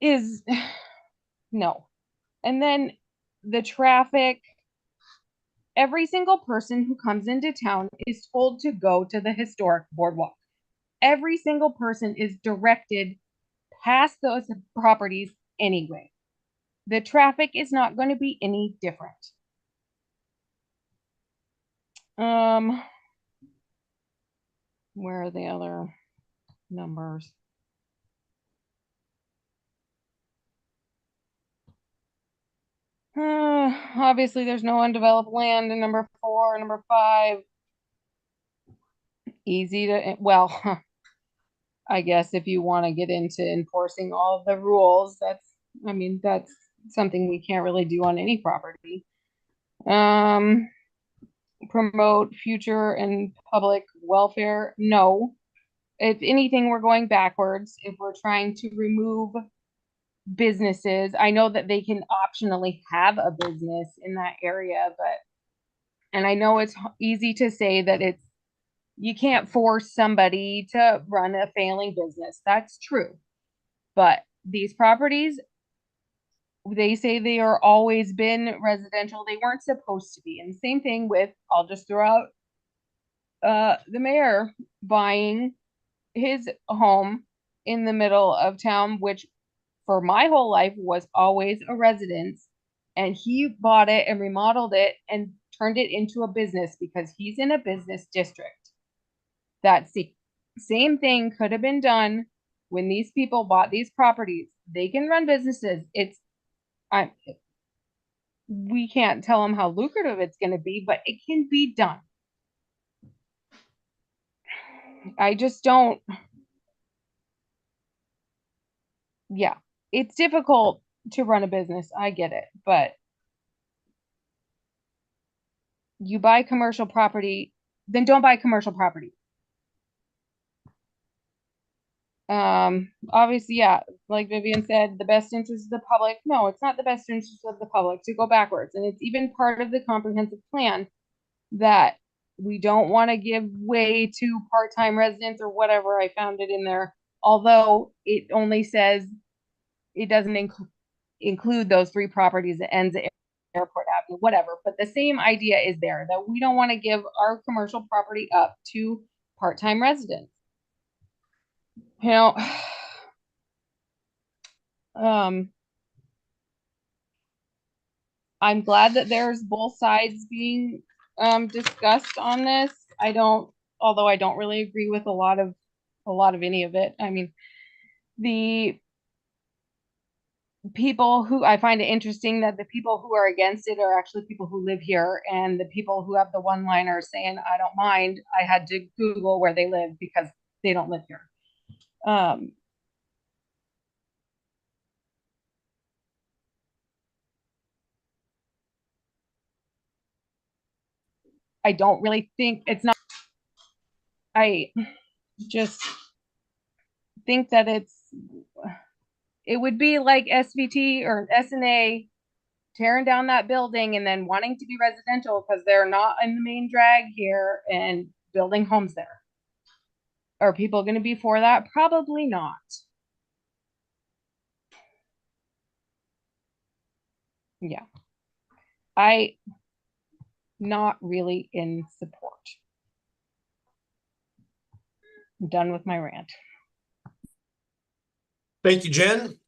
is no. And then the traffic, every single person who comes into town is told to go to the historic boardwalk. Every single person is directed past those properties anyway. The traffic is not going to be any different. Where are the other numbers? Obviously, there's no undeveloped land in number 4, number 5. Easy to, well, I guess if you want to get into enforcing all of the rules, I mean, that's something we can't really do on any property. Promote future and public welfare. No. If anything, we're going backwards. If we're trying to remove businesses, I know that they can optionally have a business in that area, and I know it's easy to say that you can't force somebody to run a failing business. That's true. But these properties, they say they are always been residential. They weren't supposed to be. And same thing with, I'll just throw out the mayor buying his home in the middle of town, which for my whole life was always a residence. And he bought it and remodeled it and turned it into a business because he's in a business district. That's the same thing could have been done when these people bought these properties. They can run businesses. We can't tell them how lucrative it's going to be, but it can be done. I just don't. Yeah, it's difficult to run a business. I get it, but you buy commercial property, then don't buy commercial property. Obviously, yeah, like Vivian said, the best interest of the public. No, it's not the best interest of the public to go backwards. And it's even part of the comprehensive plan that we don't want to give way to part-time residents or whatever. I found it in there, although it only says it doesn't include those 3 properties that ends at Airport Avenue, whatever. But the same idea is there, that we don't want to give our commercial property up to part-time residents. You know, I'm glad that there's both sides being discussed on this. Although I don't really agree with a lot of any of it. I mean, the people who I find it interesting that the people who are against it are actually people who live here, and the people who have the one-liner saying, I don't mind, I had to Google where they live because they don't live here. I don't really think it's not, I just think that it's it would be like SVT or SNA tearing down that building and then wanting to be residential because they're not in the main drag here and building homes there. Are people going to be for that? Probably not. Yeah. I not really in support. I'm done with my rant. Thank you, Jen.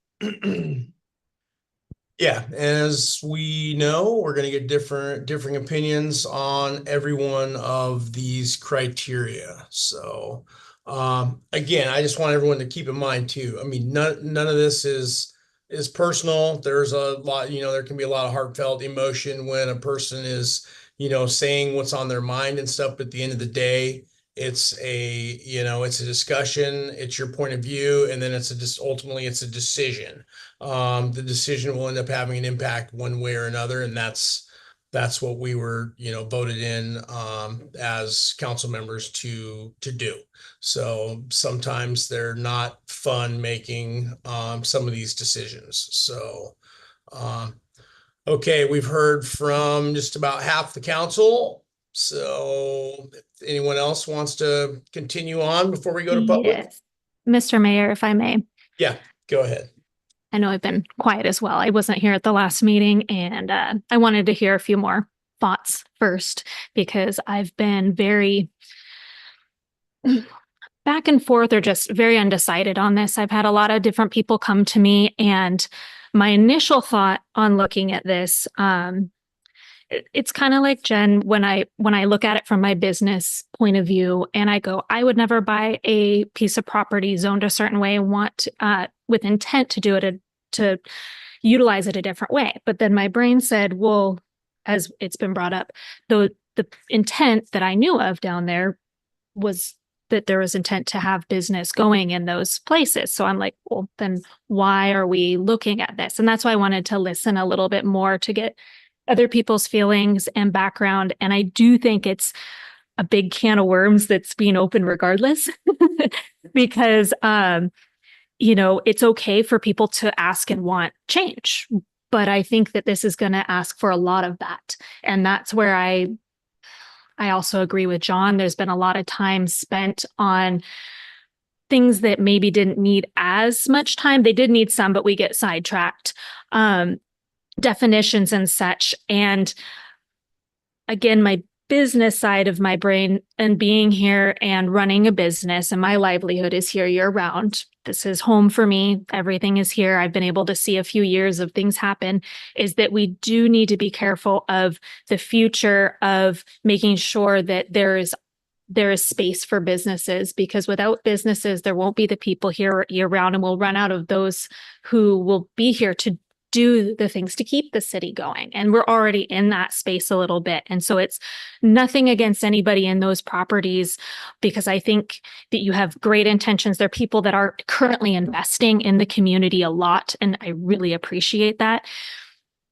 Yeah, as we know, we're going to get differing opinions on every one of these criteria. So, again, I just want everyone to keep in mind too. I mean, none of this is personal. There's a lot, there can be a lot of heartfelt emotion when a person is, saying what's on their mind and stuff. But at the end of the day, it's it's a discussion, it's your point of view, and then ultimately it's a decision. The decision will end up having an impact one way or another, and that's what we were, voted in as council members to do. So sometimes they're not fun making some of these decisions. So okay, we've heard from just about half the council. So if anyone else wants to continue on before we go to public? Yes. Mr. Mayor, if I may. Yeah, go ahead. I know I've been quiet as well. I wasn't here at the last meeting, and I wanted to hear a few more thoughts first because I've been very back and forth or just very undecided on this. I've had a lot of different people come to me, and my initial thought on looking at this, it's kind of like Jen, when I look at it from my business point of view and I go, I would never buy a piece of property zoned a certain way and want with intent to do it to utilize it a different way. But then my brain said, well, as it's been brought up, the intent that I knew of down there was that there was intent to have business going in those places. So I'm like, well, then why are we looking at this? And that's why I wanted to listen a little bit more to get other people's feelings and background. And I do think it's a big can of worms that's being open regardless, because, it's okay for people to ask and want change. But I think that this is going to ask for a lot of that. And that's where I also agree with John. There's been a lot of time spent on things that maybe didn't need as much time. They did need some, but we get sidetracked. Definitions and such. And again, my business side of my brain and being here and running a business and my livelihood is here year round. This is home for me. Everything is here. I've been able to see a few years of things happen, is that we do need to be careful of the future of making sure that there is space for businesses, because without businesses, there won't be the people here year round, and we'll run out of those who will be here to do the things to keep the city going. And we're already in that space a little bit. And so it's nothing against anybody in those properties, because I think that you have great intentions. There are people that are currently investing in the community a lot, and I really appreciate that.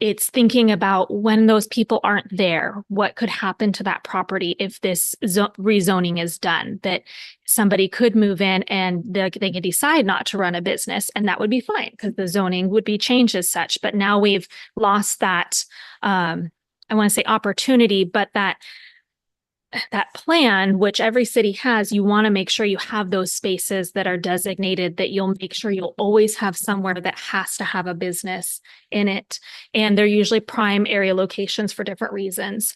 It's thinking about when those people aren't there, what could happen to that property if this rezoning is done, that somebody could move in and they can decide not to run a business, and that would be fine because the zoning would be changed as such. But now we've lost that, I want to say opportunity, but that plan, which every city has, you want to make sure you have those spaces that are designated, that you'll make sure you'll always have somewhere that has to have a business in it. And they're usually prime area locations for different reasons.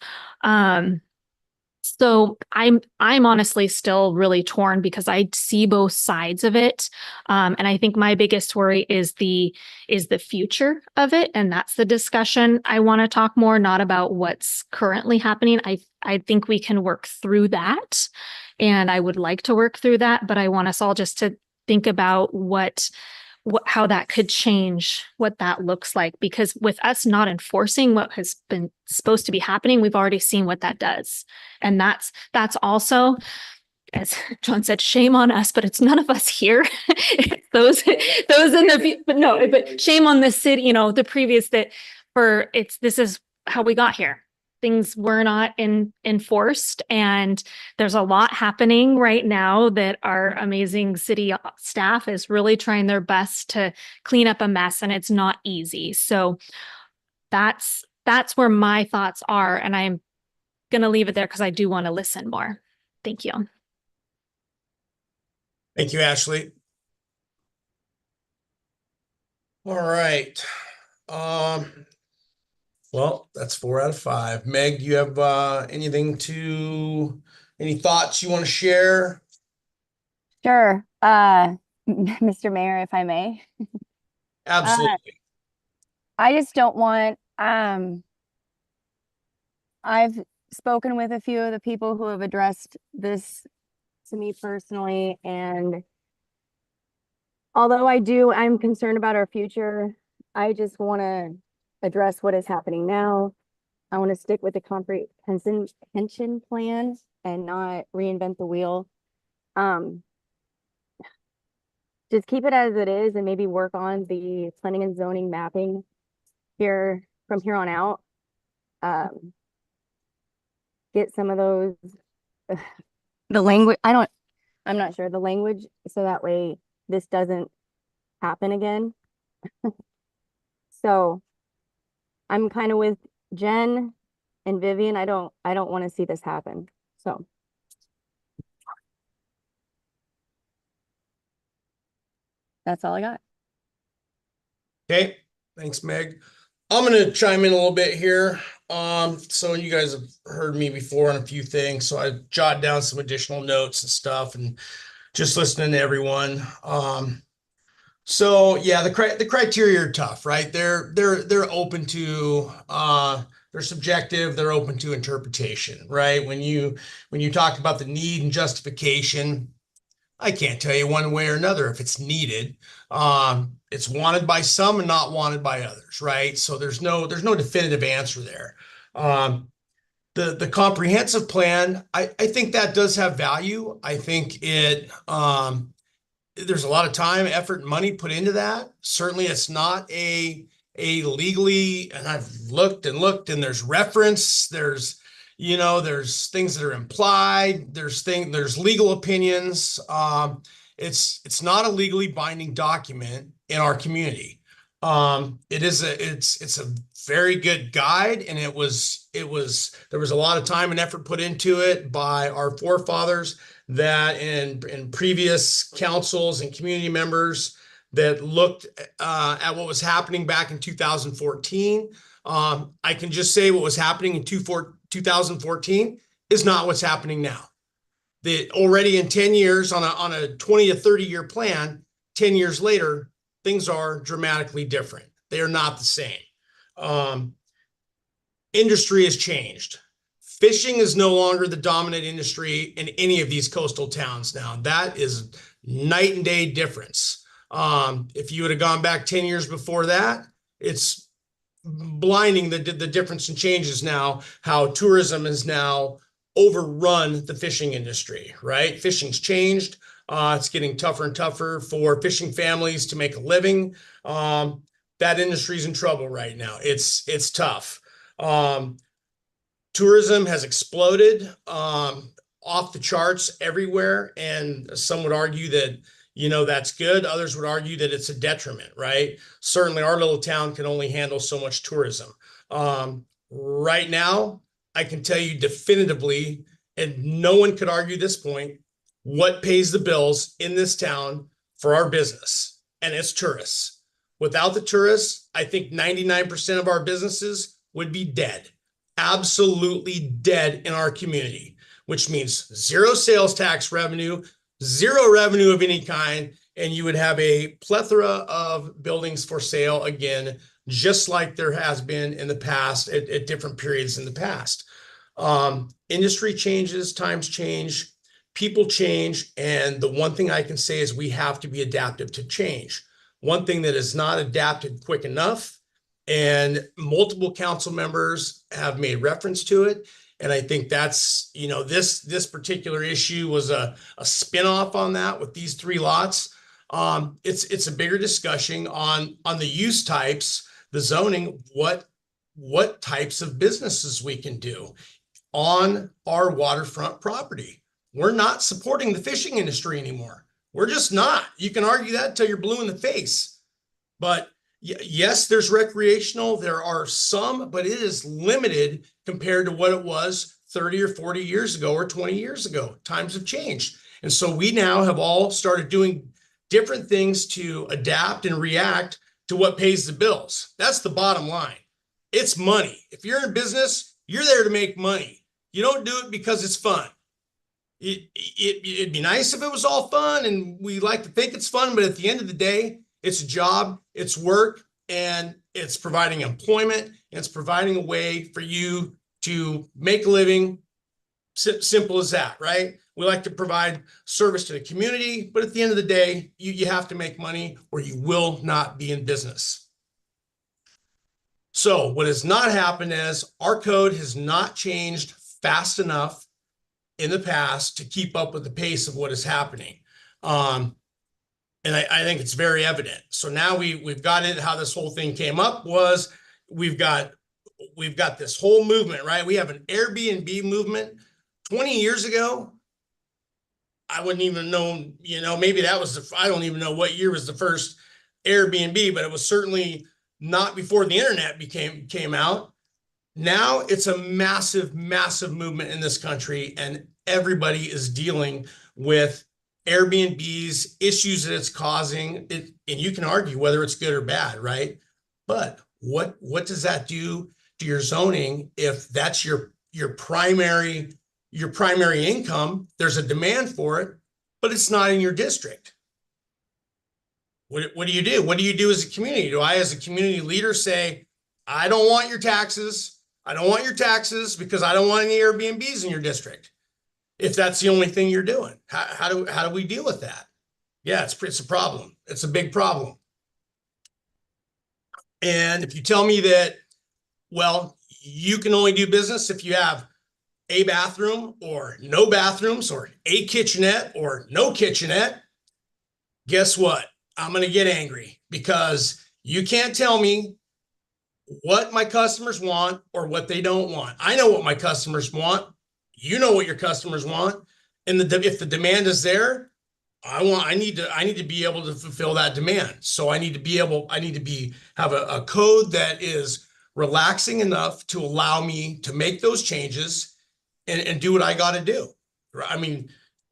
So I'm honestly still really torn because I see both sides of it. And I think my biggest worry is the future of it. And that's the discussion I want to talk more, not about what's currently happening. I think we can work through that. And I would like to work through that, but I want us all just to think about how that could change, what that looks like, because with us not enforcing what has been supposed to be happening, we've already seen what that does. And that's also, as John said, shame on us, but it's none of us here. those in but shame on the city, the previous this is how we got here. things were not enforced. And there's a lot happening right now that our amazing city staff is really trying their best to clean up a mess, and it's not easy. So that's where my thoughts are. And I'm going to leave it there because I do want to listen more. Thank you. Thank you, Ashley. All right. Well, that's 4 out of 5. Meg, do you have any thoughts you want to share? Sure. Mr. Mayor, if I may. Absolutely. I just don't want, I've spoken with a few of the people who have addressed this to me personally, and although I'm concerned about our future, I just want to address what is happening now. I want to stick with the comprehensive pension plan and not reinvent the wheel. Just keep it as it is and maybe work on the planning and zoning mapping here from here on out. Get some of those, the language, I'm not sure, the language, so that way this doesn't happen again. So I'm kind of with Jen and Vivian. I don't want to see this happen. So that's all I got. Okay. Thanks, Meg. I'm going to chime in a little bit here. So you guys have heard me before on a few things, so I jotted down some additional notes and stuff and just listening to everyone. So yeah, the criteria are tough, right? They're open to they're subjective, they're open to interpretation, right? When you talk about the need and justification, I can't tell you one way or another if it's needed. It's wanted by some and not wanted by others, right? So there's no definitive answer there. The comprehensive plan, I think that does have value. I think it there's a lot of time, effort, and money put into that. Certainly it's not a legally, and I've looked and there's reference, there's things that are implied, there's legal opinions. It's not a legally binding document in our community. It's a very good guide, and there was a lot of time and effort put into it by our forefathers that in previous councils and community members that looked at what was happening back in 2014. I can just say what was happening in 2014 is not what's happening now. Already in 10 years on a 20 to 30 year plan, 10 years later, things are dramatically different. They are not the same. Industry has changed. Fishing is no longer the dominant industry in any of these coastal towns now. That is night and day difference. If you would have gone back 10 years before that, it's blinding the difference and changes now, how tourism has now overrun the fishing industry, right? Fishing's changed. It's getting tougher and tougher for fishing families to make a living. That industry's in trouble right now. It's tough. Tourism has exploded off the charts everywhere, and some would argue that that's good. Others would argue that it's a detriment, right? Certainly our little town can only handle so much tourism. Right now, I can tell you definitively, and no one could argue this point, what pays the bills in this town for our business, and it's tourists. Without the tourists, I think 99% of our businesses would be dead. Absolutely dead in our community, which means zero sales tax revenue, zero revenue of any kind, and you would have a plethora of buildings for sale again, just like there has been in the past at different periods in the past. Industry changes, times change, people change, and the one thing I can say is we have to be adaptive to change. One thing that is not adapted quick enough, and multiple council members have made reference to it. And I think that's, this particular issue was a spinoff on that with these 3 lots. It's a bigger discussion on the use types, the zoning, what what types of businesses we can do on our waterfront property. We're not supporting the fishing industry anymore. We're just not. You can argue that till you're blue in the face. But yes, there's recreational. There are some, but it is limited compared to what it was 30 or 40 years ago or 20 years ago. Times have changed. And so we now have all started doing different things to adapt and react to what pays the bills. That's the bottom line. It's money. If you're in business, you're there to make money. You don't do it because it's fun. It'd be nice if it was all fun, and we like to think it's fun, but at the end of the day, it's a job, it's work, and it's providing employment, and it's providing a way for you to make a living. Simple as that, right? We like to provide service to the community, but at the end of the day, you have to make money or you will not be in business. So what has not happened is our code has not changed fast enough in the past to keep up with the pace of what is happening. And I think it's very evident. So now we've got it. How this whole thing came up was we've got this whole movement, right? We have an Airbnb movement. 20 years ago, I wouldn't even know, maybe that was I don't even know what year was the first Airbnb, but it was certainly not before the internet came out. Now it's a massive, massive movement in this country, and everybody is dealing with Airbnb's issues that it's causing. And you can argue whether it's good or bad, right? But what does that do to your zoning if that's your primary income? There's a demand for it, but it's not in your district. What do you do? What do you do as a community? Do I, as a community leader, say, I don't want your taxes. I don't want your taxes because I don't want any Airbnbs in your district. If that's the only thing you're doing, how do we deal with that? Yeah, it's a problem. It's a big problem. And if you tell me that, well, you can only do business if you have a bathroom or no bathrooms or a kitchenette or no kitchenette, guess what? I'm going to get angry because you can't tell me what my customers want or what they don't want. I know what my customers want. You know what your customers want. And if the demand is there, I need to be able to fulfill that demand. So I need to have a code that is relaxing enough to allow me to make those changes and do what I got to do. I mean,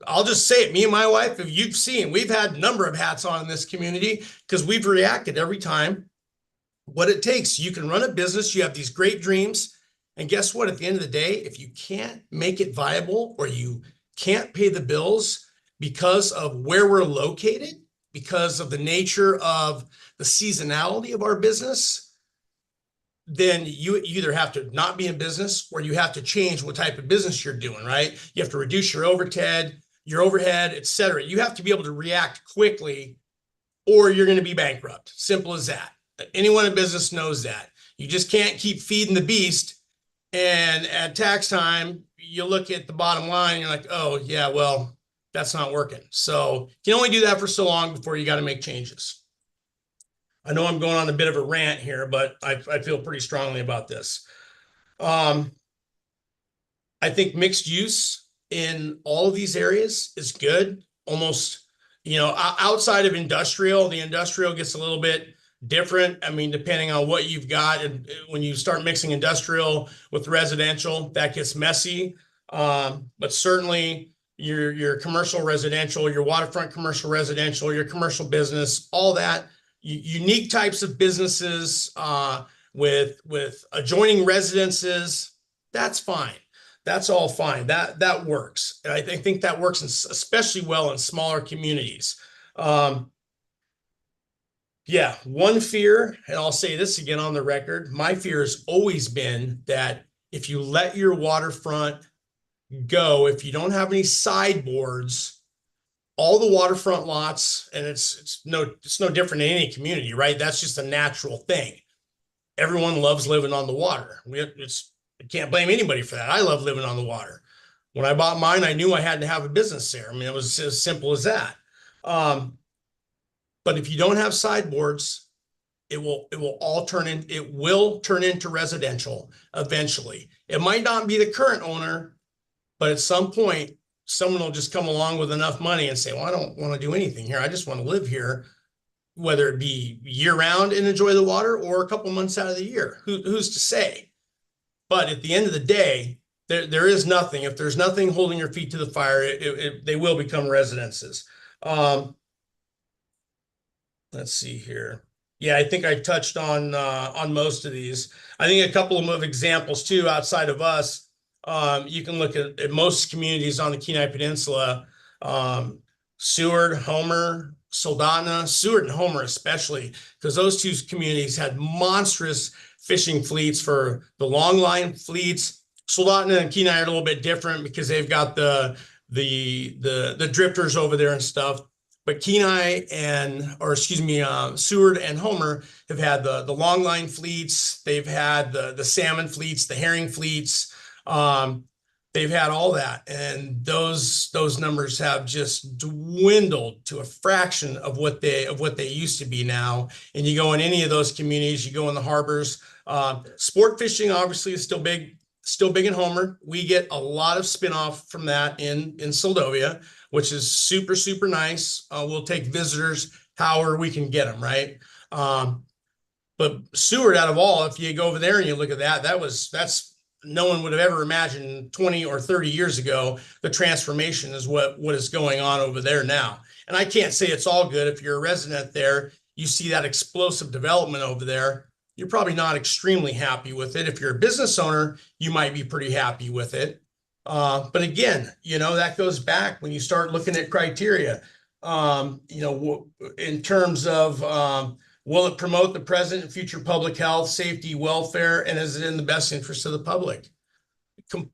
I'll just say it. Me and my wife, if you've seen, we've had a number of hats on in this community because we've reacted every time. What it takes, you can run a business, you have these great dreams, and guess what? At the end of the day, if you can't make it viable or you can't pay the bills because of where we're located, because of the nature of the seasonality of our business, then you either have to not be in business or you have to change what type of business you're doing, right? You have to reduce your overhead, et cetera. You have to be able to react quickly or you're going to be bankrupt. Simple as that. Anyone in business knows that. You just can't keep feeding the beast. And at tax time, you look at the bottom line and you're like, oh, yeah, well, that's not working. So you can only do that for so long before you got to make changes. I know I'm going on a bit of a rant here, but I feel pretty strongly about this. I think mixed use in all of these areas is good. Almost, outside of industrial, the industrial gets a little bit different. I mean, depending on what you've got, and when you start mixing industrial with residential, that gets messy. But certainly your commercial residential, your waterfront commercial residential, your commercial business, all that unique types of businesses with adjoining residences, that's fine. That's all fine. That works. And I think that works especially well in smaller communities. Yeah, one fear, and I'll say this again on the record, my fear has always been that if you let your waterfront go, if you don't have any sideboards, all the waterfront lots, and it's no different in any community, right? That's just a natural thing. Everyone loves living on the water. I can't blame anybody for that. I love living on the water. When I bought mine, I knew I had to have a business there. I mean, it was as simple as that. But if you don't have sideboards, it will turn into residential eventually. It might not be the current owner, but at some point, someone will just come along with enough money and say, well, I don't want to do anything here. I just want to live here, whether it be year round and enjoy the water or a couple months out of the year. Who's to say? But at the end of the day, there is nothing. If there's nothing holding your feet to the fire, they will become residences. Let's see here. Yeah, I think I touched on most of these. I think a couple of examples too, outside of us. You can look at most communities on the Kenai Peninsula. Seward, Homer, Soldotna, Seward and Homer especially, because those two communities had monstrous fishing fleets for the long line fleets. Soldotna and Kenai are a little bit different because they've got the drifters over there and stuff. But Kenai Seward and Homer have had the long line fleets. They've had the salmon fleets, the herring fleets. They've had all that, and those numbers have just dwindled to a fraction of what they used to be now. And you go in any of those communities, you go in the harbors. Sport fishing obviously is still big in Homer. We get a lot of spinoff from that in Seldovia, which is super, super nice. We'll take visitors however we can get them, right? But Seward, out of all, if you go over there and you look at that's no one would have ever imagined 20 or 30 years ago, the transformation is what is going on over there now. And I can't say it's all good. If you're a resident there, you see that explosive development over there, you're probably not extremely happy with it. If you're a business owner, you might be pretty happy with it. But again, that goes back when you start looking at criteria, in terms of, will it promote the present and future public health, safety, welfare, and is it in the best interest of the public?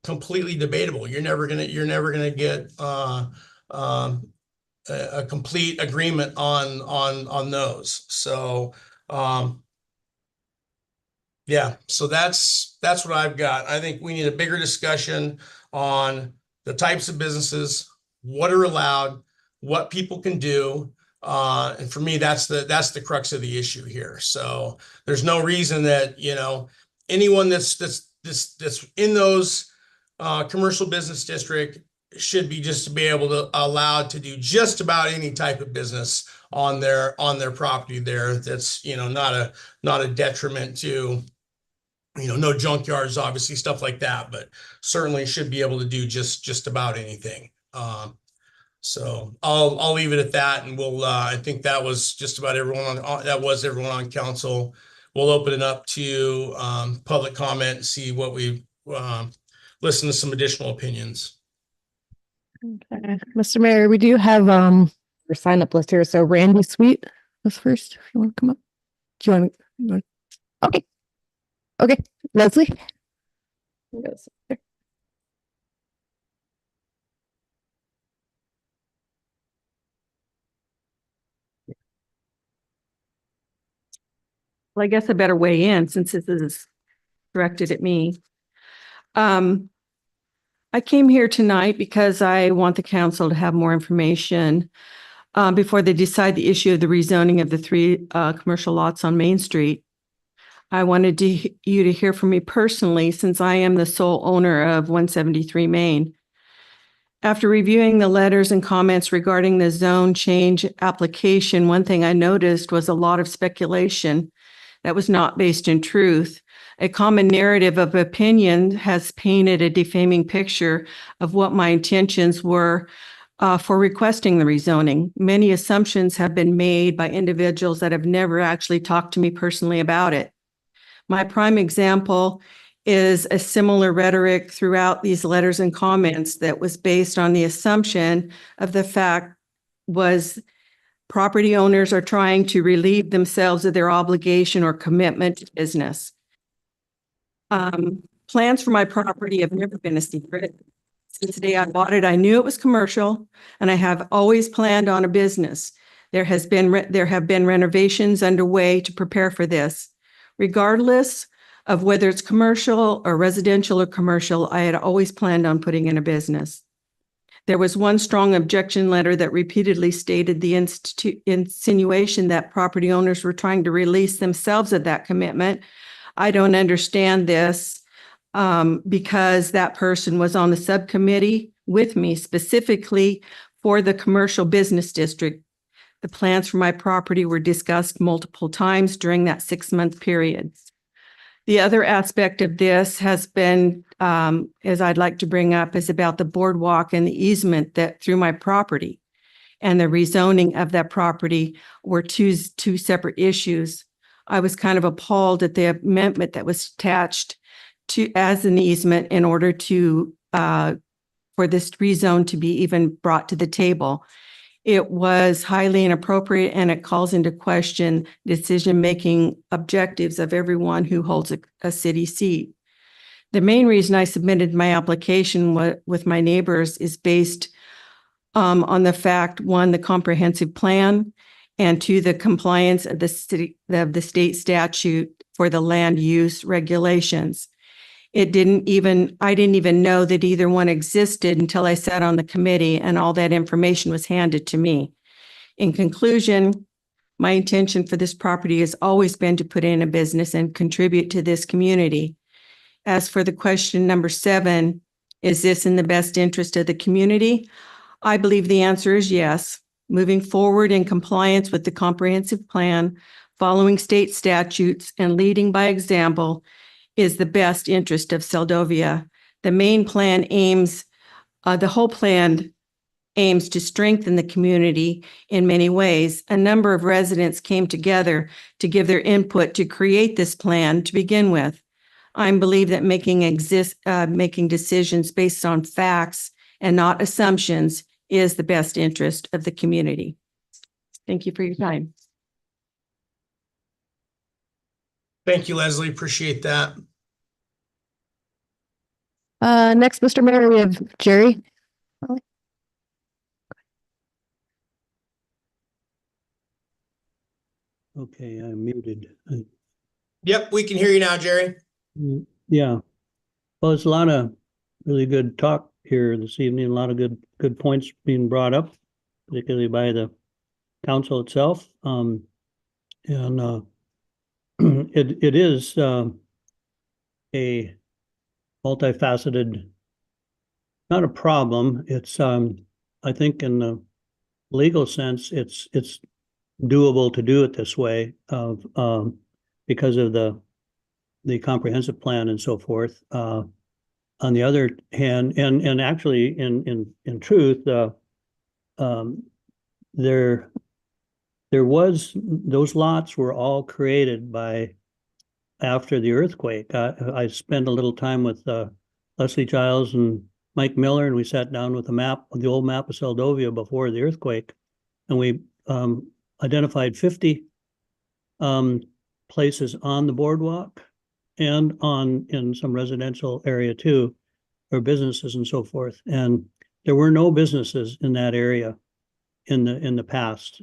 Completely debatable. You're never gonna get a complete agreement on those. So yeah, so that's what I've got. I think we need a bigger discussion on the types of businesses, what are allowed, what people can do. And for me, that's the crux of the issue here. So there's no reason that, anyone that's in those commercial business district should be able to allowed to do just about any type of business on their property there. That's, not a detriment to, no junkyards, obviously, stuff like that, but certainly should be able to do just about anything. So I'll leave it at that, and we'll. I think that was just about everyone on council. We'll open it up to public comment and see what we listen to some additional opinions. Okay. Mr. Mayor, we do have our sign up list here. So Randy Sweet was first. If you want to come up, do you want to? Okay, Leslie. Yes. Well, I guess I better weigh in since this is directed at me. I came here tonight because I want the council to have more information before they decide the issue of the rezoning of the 3 commercial lots on Main Street. I wanted you to hear from me personally since I am the sole owner of 173 Main. After reviewing the letters and comments regarding the zone change application, one thing I noticed was a lot of speculation that was not based in truth. A common narrative of opinion has painted a defaming picture of what my intentions were for requesting the rezoning. Many assumptions have been made by individuals that have never actually talked to me personally about it. My prime example is a similar rhetoric throughout these letters and comments that was based on the assumption of the fact was property owners are trying to relieve themselves of their obligation or commitment to business. Plans for my property have never been a secret. Since the day I bought it, I knew it was commercial, and I have always planned on a business. There have been renovations underway to prepare for this. Regardless of whether it's commercial or residential or commercial, I had always planned on putting in a business. There was one strong objection letter that repeatedly stated the insinuation that property owners were trying to release themselves of that commitment. I don't understand this because that person was on the subcommittee with me specifically for the commercial business district. The plans for my property were discussed multiple times during that 6-month period. The other aspect of this has been, as I'd like to bring up, is about the boardwalk and the easement that through my property. And the rezoning of that property were two separate issues. I was kind of appalled at the amendment that was attached to as an easement in order to for this rezone to be even brought to the table. It was highly inappropriate and it calls into question decision-making objectives of everyone who holds a city seat. The main reason I submitted my application with my neighbors is based on the fact, one, the comprehensive plan, and two, the compliance of the state statute for the land use regulations. I didn't even know that either one existed until I sat on the committee and all that information was handed to me. In conclusion, my intention for this property has always been to put in a business and contribute to this community. As for the question number 7, is this in the best interest of the community? I believe the answer is yes. Moving forward in compliance with the comprehensive plan, following state statutes, and leading by example is the best interest of Seldovia. The main plan the whole plan aims to strengthen the community in many ways. A number of residents came together to give their input to create this plan to begin with. I believe that making decisions based on facts and not assumptions is the best interest of the community. Thank you for your time. Thank you, Leslie. Appreciate that. Next, Mr. Mayor, we have Jerry. Okay, I'm muted. Yep, we can hear you now, Jerry. Yeah. Well, it's a lot of really good talk here this evening, a lot of good points being brought up, particularly by the council itself. And it is a multifaceted, not a problem. It's I think in the legal sense, it's doable to do it this way of because of the comprehensive plan and so forth. On the other hand, and actually in truth, there was, those lots were all created by after the earthquake. I spent a little time with Leslie Giles and Mike Miller, and we sat down with a map, the old map of Seldovia before the earthquake, and we identified 50 places on the boardwalk and in some residential area too, or businesses and so forth. And there were no businesses in that area in the past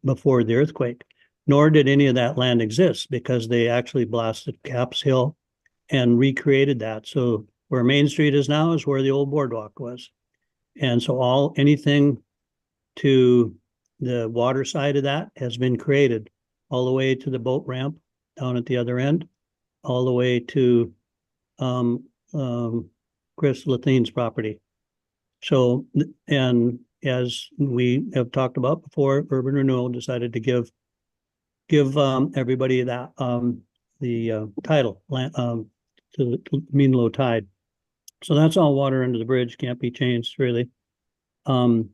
before the earthquake, nor did any of that land exist because they actually blasted Caps Hill and recreated that. So where Main Street is now is where the old boardwalk was. And so anything to the water side of that has been created all the way to the boat ramp down at the other end, all the way to Chris Lathine's property. So, and as we have talked about before, Urban Renewal decided to give everybody that the title to the mean low tide. So that's all water under the bridge, can't be changed really. And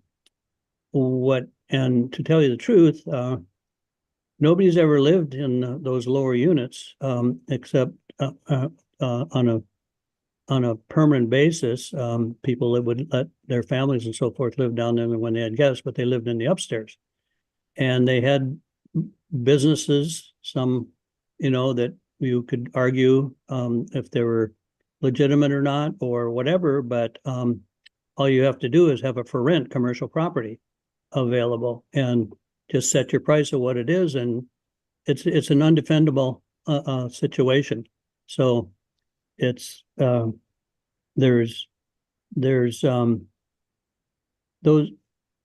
to tell you the truth, nobody's ever lived in those lower units except on a permanent basis. People that would let their families and so forth live down there when they had guests, but they lived in the upstairs. And they had businesses, some, that you could argue if they were legitimate or not or whatever, but all you have to do is have a for rent commercial property available and just set your price of what it is, and it's an undefendable situation. So it's there's those,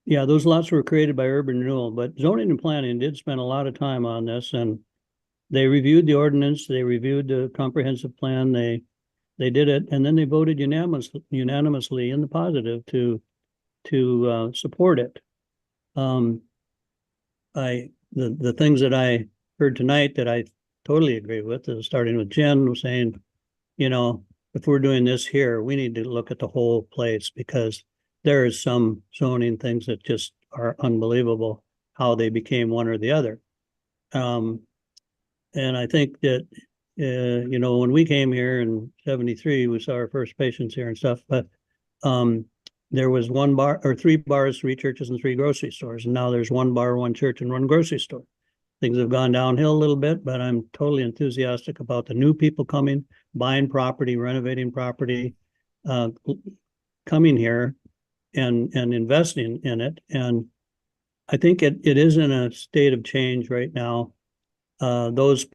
yeah, those lots were created by urban renewal, but zoning and planning did spend a lot of time on this, and they reviewed the ordinance, they reviewed the comprehensive plan, they did it, and then they voted unanimously in the positive to support it. The things that I heard tonight that I totally agree with is starting with Jen was saying, you know, if we're doing this here, we need to look at the whole place, because there is some zoning things that just are unbelievable how they became one or the other. And I think that, you know, when we came here in 73, we saw our first patients here and stuff, but there was one bar or 3 bars, 3 churches, and 3 grocery stores. And now there's 1 bar, 1 church, and 1 grocery store. Things have gone downhill a little bit, but I'm totally enthusiastic about the new people coming, buying property, renovating property, coming here and investing in it. And I think it is in a state of change right now. Those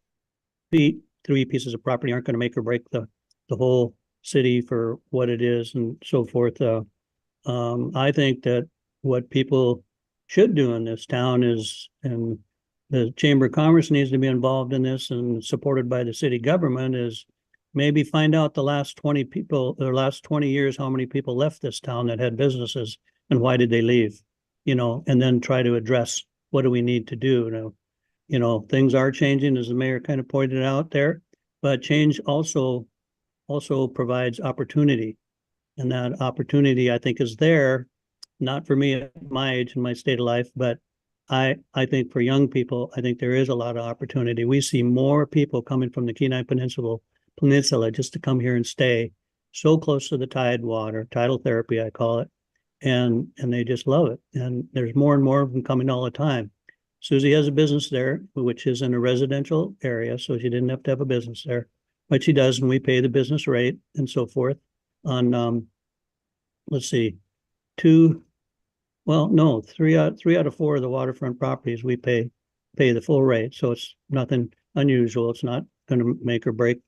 3 pieces of property aren't going to make or break the whole city for what it is and so forth. I think that what people should do in this town is, and the Chamber of Commerce needs to be involved in this and supported by the city government, is maybe find out the last 20 people, or last 20 years, how many people left this town that had businesses and why did they leave, you know, and then try to address what do we need to do. You know, things are changing, as the mayor kind of pointed out there, but change also provides opportunity. And that opportunity, I think, is there, not for me at my age and my state of life, but I think for young people, I think there is a lot of opportunity. We see more people coming from the Kenai Peninsula just to come here and stay so close to the tidewater, tidal therapy, I call it, and they just love it. And there's more and more of them coming all the time. Susie has a business there, which is in a residential area, so she didn't have to have a business there, but she does, and we pay the business rate and so forth on, let's see, 3 out of 4 of the waterfront properties we pay the full rate, so it's nothing unusual. It's not going to make or break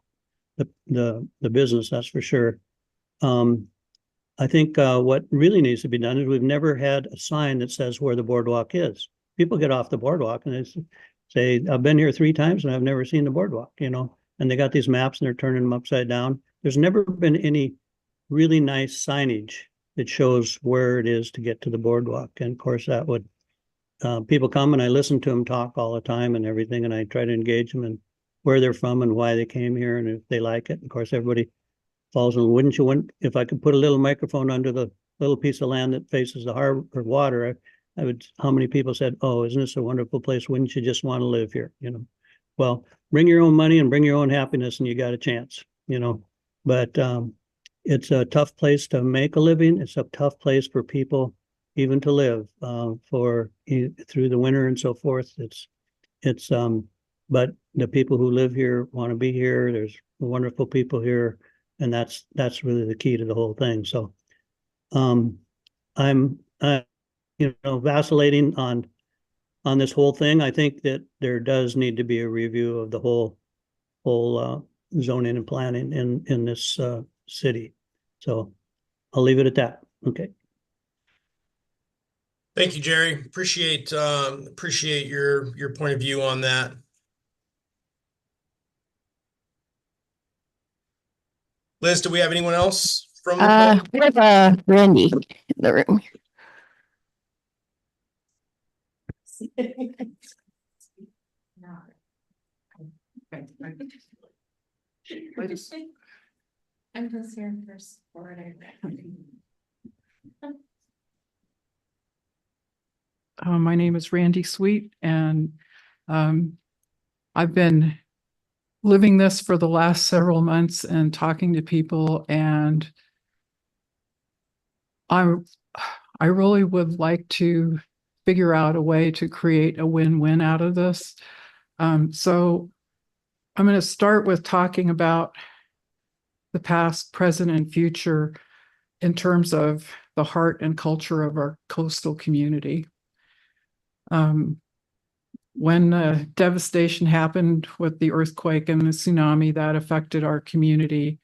the business, that's for sure. I think what really needs to be done is we've never had a sign that says where the boardwalk is. People get off the boardwalk and they say, I've been here 3 times and I've never seen the boardwalk, you know, and they got these maps and they're turning them upside down. There's never been any really nice signage that shows where it is to get to the boardwalk. And of course that would, people come and I listen to them talk all the time and everything, and I try to engage them and where they're from and why they came here and if they like it. Of course, everybody falls in, wouldn't you want, if I could put a little microphone under the little piece of land that faces the harbor or water, I would, how many people said, oh, isn't this a wonderful place? Wouldn't you just want to live here? You know, well, bring your own money and bring your own happiness and you got a chance, you know, but it's a tough place to make a living. It's a tough place for people even to live through the winter and so forth. But the people who live here want to be here. There's wonderful people here, and that's really the key to the whole thing. So I'm vacillating on this whole thing. I think that there does need to be a review of the whole zoning and planning in this city. So I'll leave it at that. Okay. Thank you, Jerry. Appreciate your point of view on that. Liz, do we have anyone else from the We have Randy in the room. I'm just here for support. My name is Randy Sweet, and I've been living this for the last several months and talking to people, and I really would like to figure out a way to create a win-win out of this. So I'm going to start with talking about the past, present, and future in terms of the heart and culture of our coastal community. When devastation happened with the earthquake and the tsunami, that affected our community,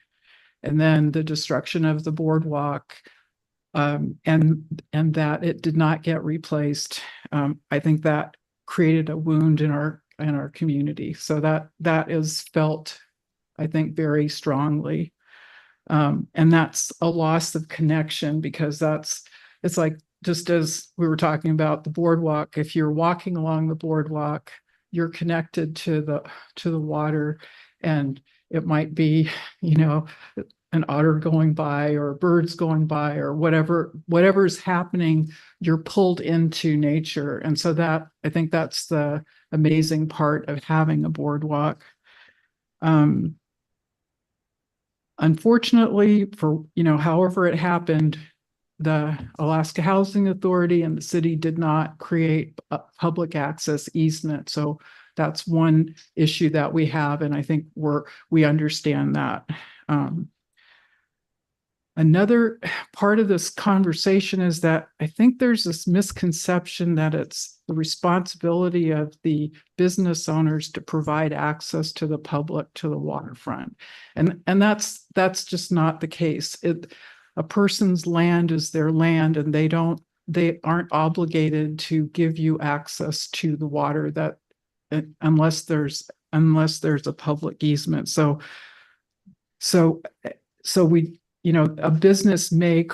and then the destruction of the boardwalk, and that it did not get replaced. I think that created a wound in our community. So that is felt, I think, very strongly. And that's a loss of connection, because it's like, just as we were talking about the boardwalk, if you're walking along the boardwalk, you're connected to the water, and it might be, an otter going by or birds going by or whatever's happening, you're pulled into nature. And so that, I think that's the amazing part of having a boardwalk. Unfortunately, for, however it happened, the Alaska Housing Authority and the city did not create a public access easement. So that's one issue that we have, and I think we understand that. Another part of this conversation is that I think there's this misconception that it's the responsibility of the business owners to provide access to the public to the waterfront. And that's just not the case. A person's land is their land, and they aren't obligated to give you access to the water unless there's a public easement. So we, a business may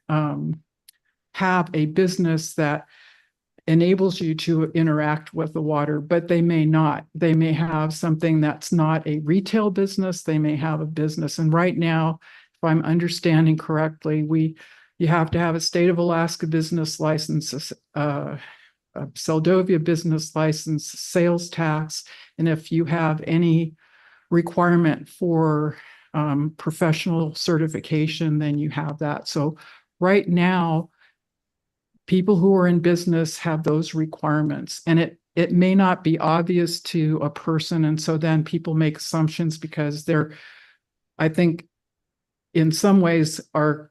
have a business that enables you to interact with the water, but they may not. They may have something that's not a retail business. They may have a business. And right now, if I'm understanding correctly, you have to have a state of Alaska business license, a Seldovia business license, sales tax, and if you have any requirement for professional certification, then you have that. So right now, people who are in business have those requirements, and it may not be obvious to a person. And so then people make assumptions because I think in some ways are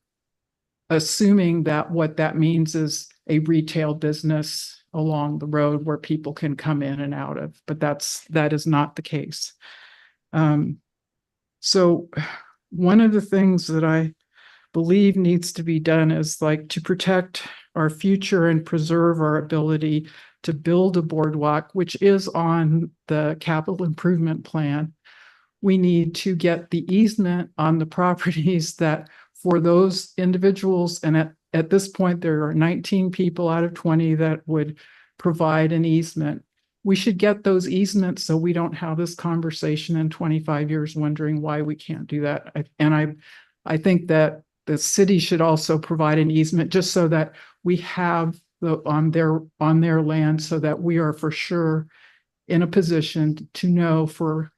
assuming that what that means is a retail business along the road where people can come in and out of, but that is not the case. So one of the things that I believe needs to be done is to protect our future and preserve our ability to build a boardwalk, which is on the capital improvement plan. We need to get the easement on the properties that for those individuals, and at this point, there are 19 people out of 20 that would provide an easement. We should get those easements so we don't have this conversation in 25 years wondering why we can't do that. I think that the city should also provide an easement just so that we have on their land, so that we are for sure in a position to know for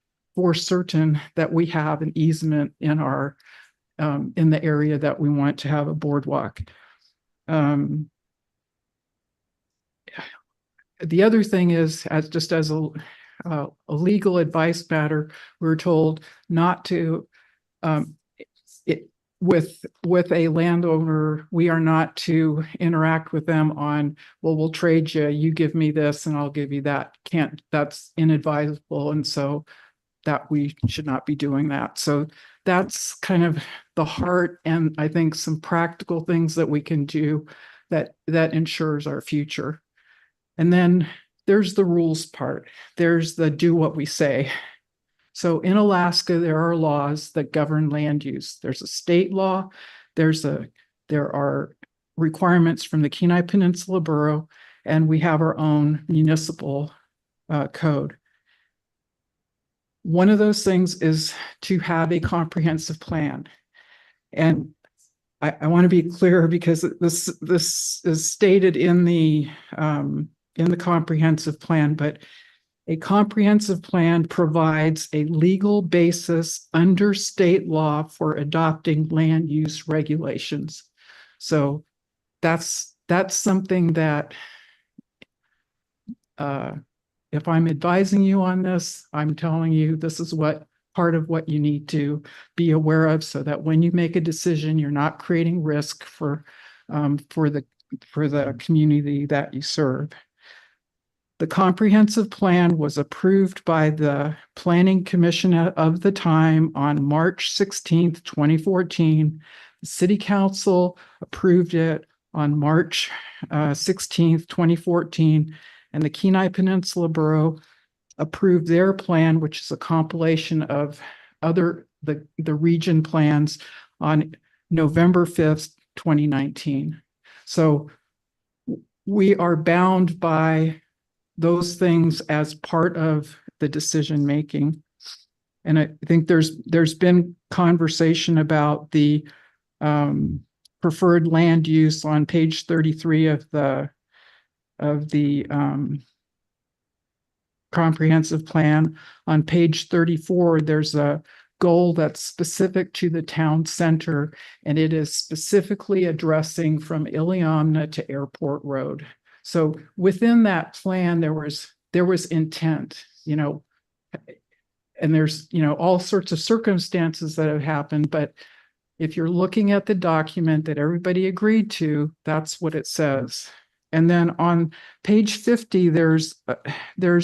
certain that we have an easement in the area that we want to have a boardwalk. The other thing is, as a legal advice matter, we're told not to, with a landowner, we are not to interact with them on, well, we'll trade you, you give me this and I'll give you that. That's inadvisable. And so that we should not be doing that. So that's kind of the heart, and I think some practical things that we can do that ensures our future. And then there's the rules part. There's the do what we say. So in Alaska, there are laws that govern land use. There's a state law. There are requirements from the Kenai Peninsula Borough, and we have our own municipal code. One of those things is to have a comprehensive plan. And I want to be clear, because this is stated in the comprehensive plan, but a comprehensive plan provides a legal basis under state law for adopting land use regulations. So that's something that if I'm advising you on this, I'm telling you this is part of what you need to be aware of, so that when you make a decision, you're not creating risk for the community that you serve. The comprehensive plan was approved by the Planning Commission of the time on March 16th, 2014. The City Council approved it on March 16th, 2014, and the Kenai Peninsula Borough approved their plan, which is a compilation of the region plans, on November 5th, 2019. So we are bound by those things as part of the decision making. And I think there's been conversation about the preferred land use on page 33 of the comprehensive plan. On page 34, there's a goal that's specific to the town center, and it is specifically addressing from Iliamna to Airport Road. So within that plan, there was intent, and there's, all sorts of circumstances that have happened. But if you're looking at the document that everybody agreed to, that's what it says. And then on page 50, there's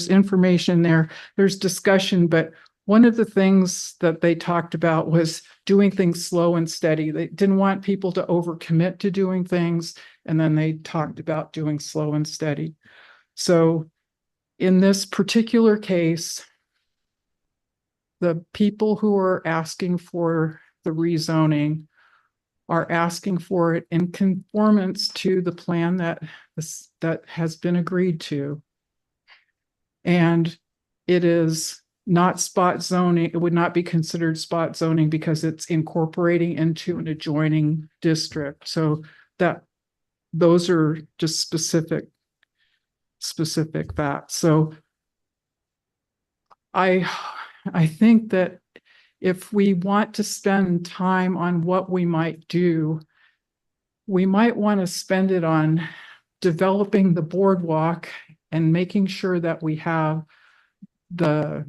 information there, there's discussion, but one of the things that they talked about was doing things slow and steady. They didn't want people to overcommit to doing things. And then they talked about doing slow and steady. So in this particular case, the people who are asking for the rezoning are asking for it in conformance to the plan that has been agreed to. And it is not spot zoning. It would not be considered spot zoning because it's incorporating into an adjoining district. So those are just specific facts. So I think that if we want to spend time on what we might do, we might want to spend it on developing the boardwalk and making sure that we have the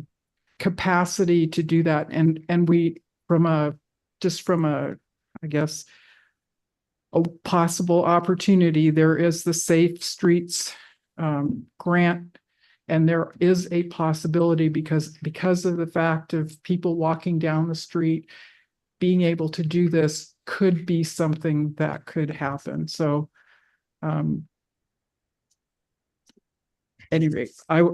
capacity to do that. And we, from a I guess, a possible opportunity, there is the Safe Streets grant. And there is a possibility because of the fact of people walking down the street, being able to do this could be something that could happen. So anyway, I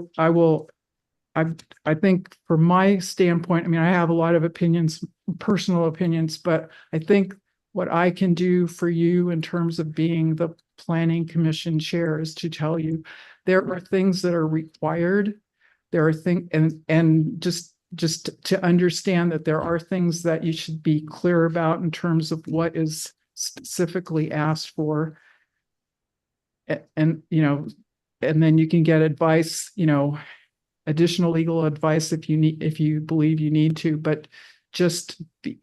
think from my standpoint, I mean, I have a lot of opinions, personal opinions, but I think what I can do for you in terms of being the Planning Commission chair is to tell you there are things that are required. There are things, and just to understand that there are things that you should be clear about in terms of what is specifically asked for. And then you can get advice, additional legal advice if you believe you need to, but just be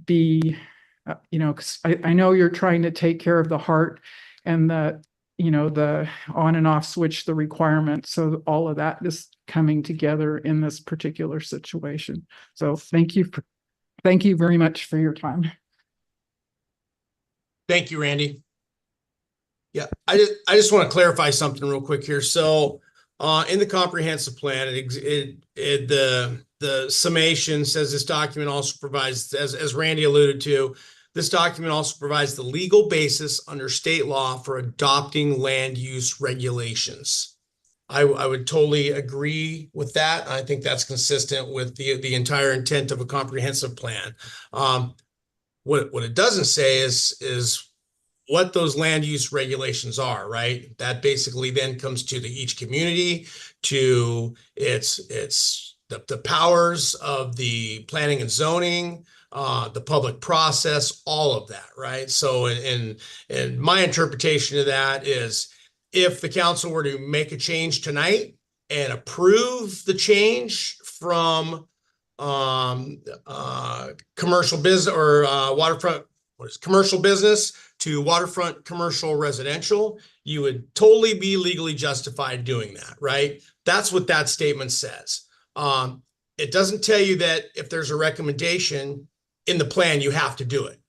because I know you're trying to take care of the heart and the on and off switch, the requirements. So all of that is coming together in this particular situation. So thank you very much for your time. Thank you, Randy. Yeah, I just want to clarify something real quick here. So in the comprehensive plan, the summation says this document also provides, as Randy alluded to, this document also provides the legal basis under state law for adopting land use regulations. I would totally agree with that. I think that's consistent with the entire intent of a comprehensive plan. What it doesn't say is what those land use regulations are, right? That basically then comes to each community, to the powers of the planning and zoning, the public process, all of that, right? So in my interpretation of that is, if the council were to make a change tonight and approve the change from commercial business or waterfront, commercial business to waterfront commercial residential, you would totally be legally justified doing that, right? That's what that statement says. It doesn't tell you that if there's a recommendation in the plan, you have to do it.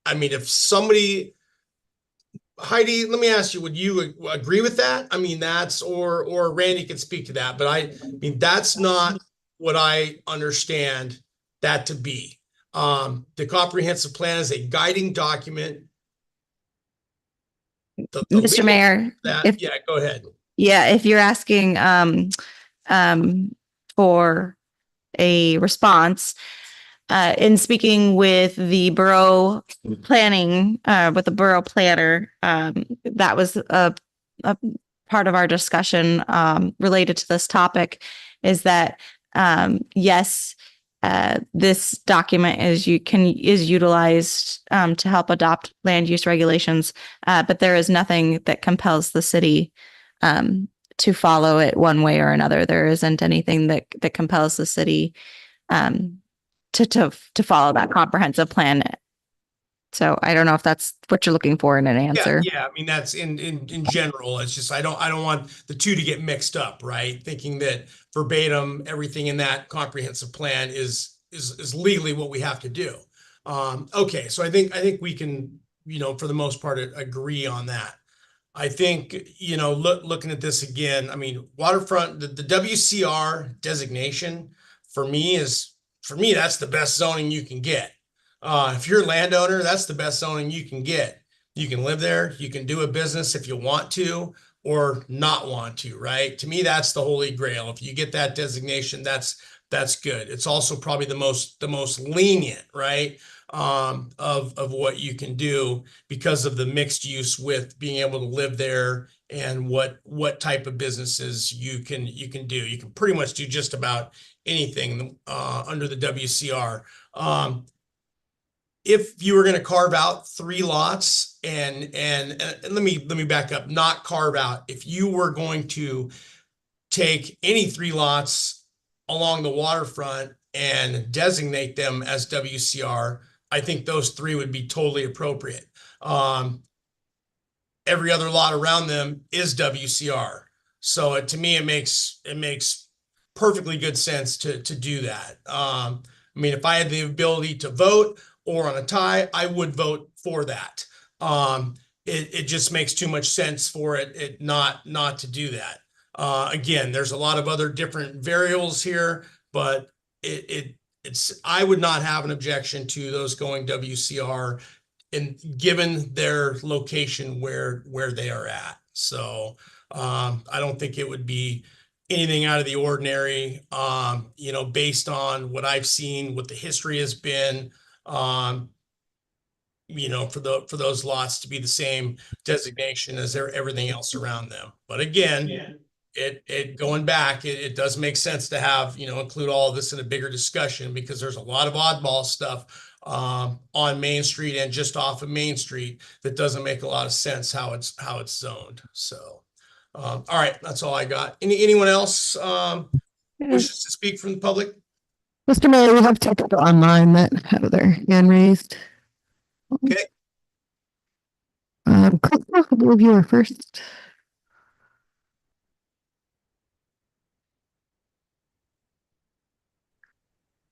I mean, if somebody, Heidi, let me ask you, would you agree with that? I mean, or Randy can speak to that, but I mean, that's not what I understand that to be. The comprehensive plan is a guiding document. The Mr. legal Mayor, that, yeah, go ahead. yeah, if you're asking for a response, in speaking with the borough planning, with the borough planner, that was a part of our discussion related to this topic, is that yes, this document is utilized to help adopt land use regulations, but there is nothing that compels the city to follow it one way or another. There isn't anything that compels the city to follow that comprehensive plan. So I don't know if that's what you're looking for in an answer. Yeah. I mean, that's in general. It's just I don't want the two to get mixed up, right? Thinking that verbatim everything in that comprehensive plan is legally what we have to do. Okay, so I think we can, for the most part, agree on that. I think, looking at this again, I mean, waterfront, the WCR designation for me, that's the best zoning you can get. If you're a landowner, that's the best zoning you can get. You can live there, you can do a business if you want to or not want to, right? To me, that's the holy grail. If you get that designation, that's good. It's also probably the most lenient, right? Of what you can do because of the mixed use with being able to live there and what type of businesses you can do. You can pretty much do just about anything under the WCR. If you were going to carve out 3 lots and let me back up, not carve out. If you were going to take any 3 lots along the waterfront and designate them as WCR, I think those 3 would be totally appropriate. Every other lot around them is WCR. So to me, it makes perfectly good sense to do that. I mean, if I had the ability to vote or on a tie, I would vote for that. It just makes too much sense for it not to do that. Again, there's a lot of other different variables here, but I would not have an objection to those going WCR and given their location where they are at. So I don't think it would be anything out of the ordinary, based on what I've seen, what the history has been, for those lots to be the same designation as everything else around them. But again, it going back, it does make sense to have, include all of this in a bigger discussion because there's a lot of oddball stuff on Main Street and just off of Main Street that doesn't make a lot of sense how it's zoned. So, all right, that's all I got. Anyone else wishes to speak from the public? Mr. Mayor, we have two people online that have their hand raised. Okay. Crystal, I believe you were first.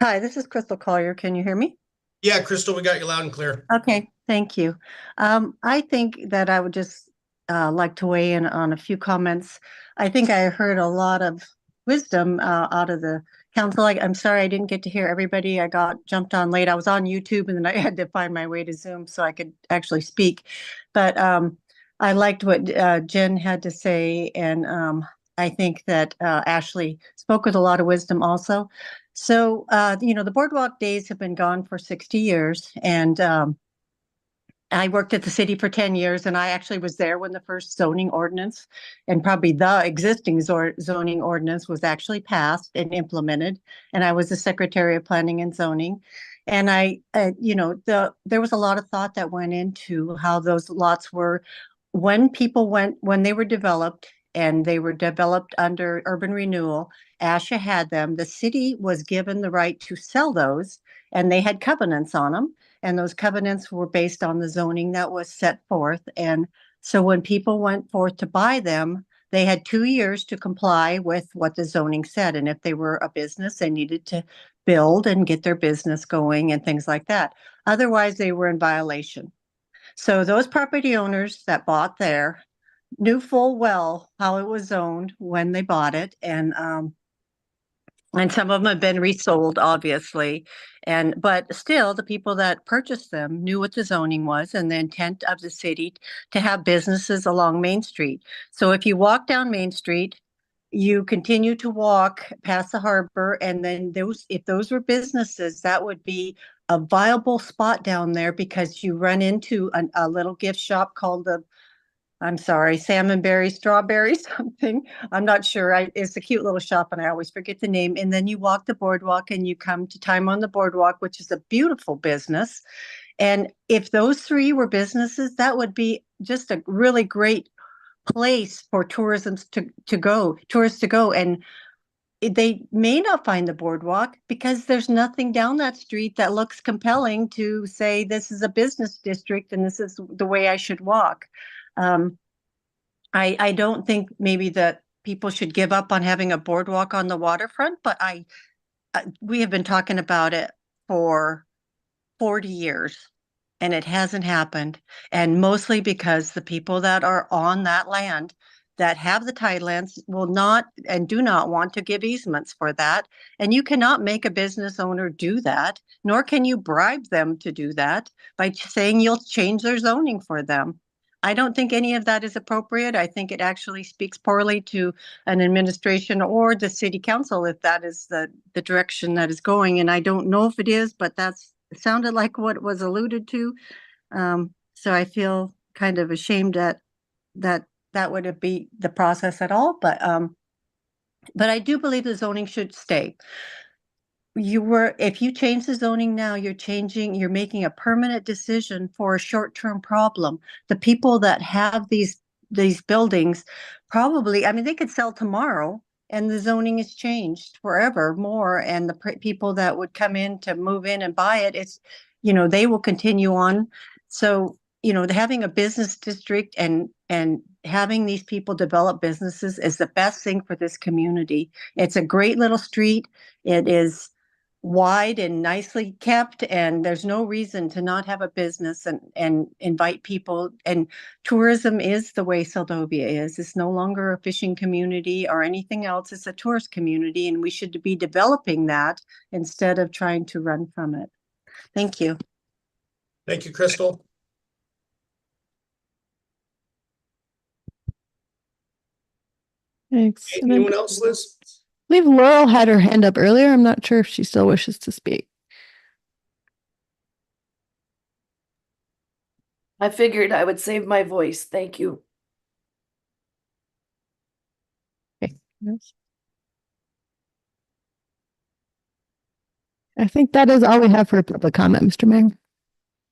Hi, this is Crystal Collier. Can you hear me? Yeah, Crystal, we got you loud and clear. Okay, thank you. I think that I would just like to weigh in on a few comments. I think I heard a lot of wisdom out of the council. I'm sorry I didn't get to hear everybody. I got jumped on late. I was on YouTube and then I had to find my way to Zoom so I could actually speak. But I liked what Jen had to say, and I think that Ashley spoke with a lot of wisdom also. So, the boardwalk days have been gone for 60 years. And I worked at the city for 10 years, and I actually was there when the first zoning ordinance and probably the existing zoning ordinance was actually passed and implemented. And I was the Secretary of Planning and Zoning. And there was a lot of thought that went into how those lots were when they were developed, and they were developed under urban renewal. ASHA had them. The city was given the right to sell those, and they had covenants on them. And those covenants were based on the zoning that was set forth. And so when people went forth to buy them, they had 2 years to comply with what the zoning said. And if they were a business, they needed to build and get their business going and things like that. Otherwise, they were in violation. So those property owners that bought there knew full well how it was zoned when they bought it. And And some of them have been resold, obviously. But still, the people that purchased them knew what the zoning was and the intent of the city to have businesses along Main Street. So if you walk down Main Street, you continue to walk past the harbor, and then if those were businesses, that would be a viable spot down there, because you run into a little gift shop called I'm sorry, salmonberry, strawberry, something. I'm not sure. It's a cute little shop and I always forget the name. And then you walk the boardwalk and you come to Time on the Boardwalk, which is a beautiful business. And if those three were businesses, that would be just a really great place for tourists to go. And they may not find the boardwalk because there's nothing down that street that looks compelling to say this is a business district and this is the way I should walk. I don't think maybe that people should give up on having a boardwalk on the waterfront, but we have been talking about it for 40 years and it hasn't happened. And mostly because the people that are on that land that have the tidelands will not and do not want to give easements for that. And you cannot make a business owner do that, nor can you bribe them to do that by saying you'll change their zoning for them. I don't think any of that is appropriate. I think it actually speaks poorly to an administration or the city council if that is the direction that is going. And I don't know if it is, but it sounded like what was alluded to. So I feel kind of ashamed that would be the process at all. But I do believe the zoning should stay. If you change the zoning now, you're making a permanent decision for a short-term problem. The people that have these buildings probably, I mean, they could sell tomorrow and the zoning is changed forever more. And the people that would come in to move in and buy it, they will continue on. So, having a business district and having these people develop businesses is the best thing for this community. It's a great little street. It is wide and nicely kept, and there's no reason to not have a business and invite people. And tourism is the way Seldovia is. It's no longer a fishing community or anything else. It's a tourist community, and we should be developing that instead of trying to run from it. Thank you. Thank you, Crystal. Thanks. Anyone else, Liz? I believe Laurel had her hand up earlier. I'm not sure if she still wishes to speak. I figured I would save my voice. Thank you. Okay. I think that is all we have for public comment, Mr. Mayor.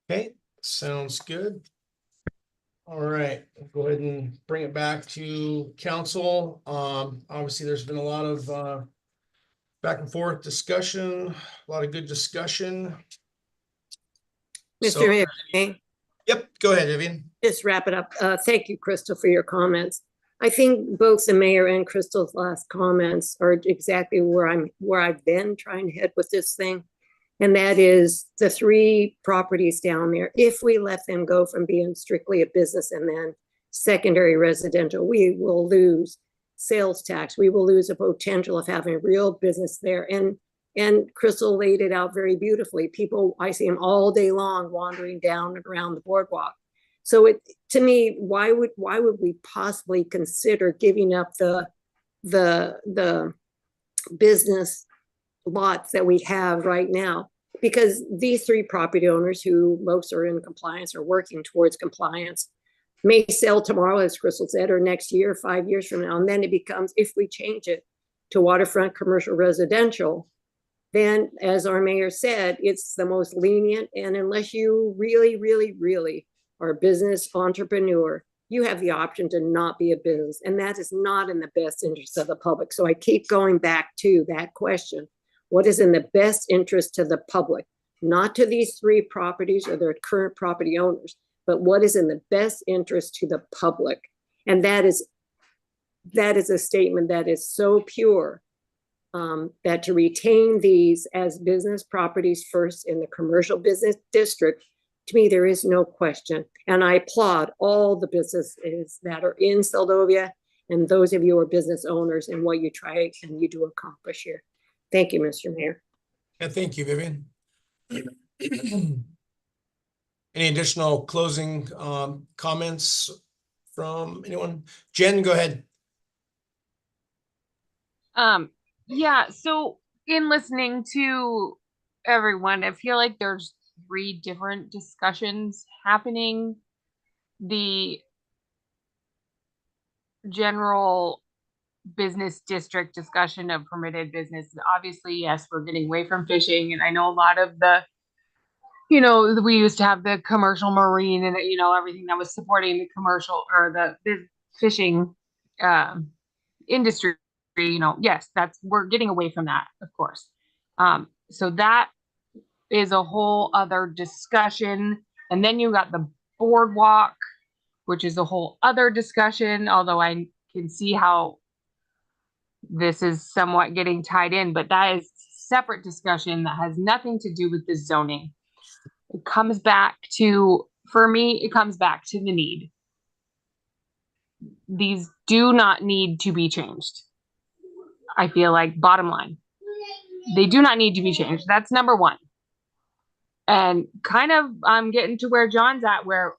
Okay, sounds good. All right, we'll go ahead and bring it back to council. Obviously, there's been a lot of back and forth discussion, a lot of good discussion. Mr. Mayor, may Yep, go ahead, Vivian. just wrap it up. Thank you, Crystal, for your comments. I think both the mayor and Crystal's last comments are exactly where I've been trying to head with this thing. And that is the three properties down there. If we let them go from being strictly a business and then secondary residential, we will lose sales tax. We will lose a potential of having real business there. And Crystal laid it out very beautifully. People, I see them all day long wandering down and around the boardwalk. So to me, why would we possibly consider giving up the business lots that we have right now? Because these three property owners, who most are in compliance or working towards compliance, may sell tomorrow, as Crystal said, or next year, 5 years from now. And then it becomes, if we change it to waterfront commercial residential, then, as our mayor said, it's the most lenient. And unless you really, really, really are a business entrepreneur, you have the option to not be a business. And that is not in the best interest of the public. So I keep going back to that question. What is in the best interest to the public? Not to these three properties or their current property owners, but what is in the best interest to the public? And that is a statement that is so pure, that to retain these as business properties first in the commercial business district, to me, there is no question. And I applaud all the businesses that are in Seldovia and those of you who are business owners and what you try and you do accomplish here. Thank you, Mr. Mayor. Yeah, thank you, Vivian. Any additional closing comments from anyone? Jen, go ahead. Yeah, so in listening to everyone, I feel like there's three different discussions happening. The general business district discussion of permitted business. Obviously, yes, we're getting away from fishing, and I know a lot of the, we used to have the commercial marine and everything that was supporting the commercial or the fishing industry. Yes, we're getting away from that, of course. So that is a whole other discussion, and then you got the boardwalk, which is a whole other discussion. Although I can see how this is somewhat getting tied in, but that is separate discussion that has nothing to do with the zoning. It comes back to, for me, it comes back to the need. These do not need to be changed. I feel like, bottom line, they do not need to be changed. That's number one. And kind of, I'm getting to where John's at, where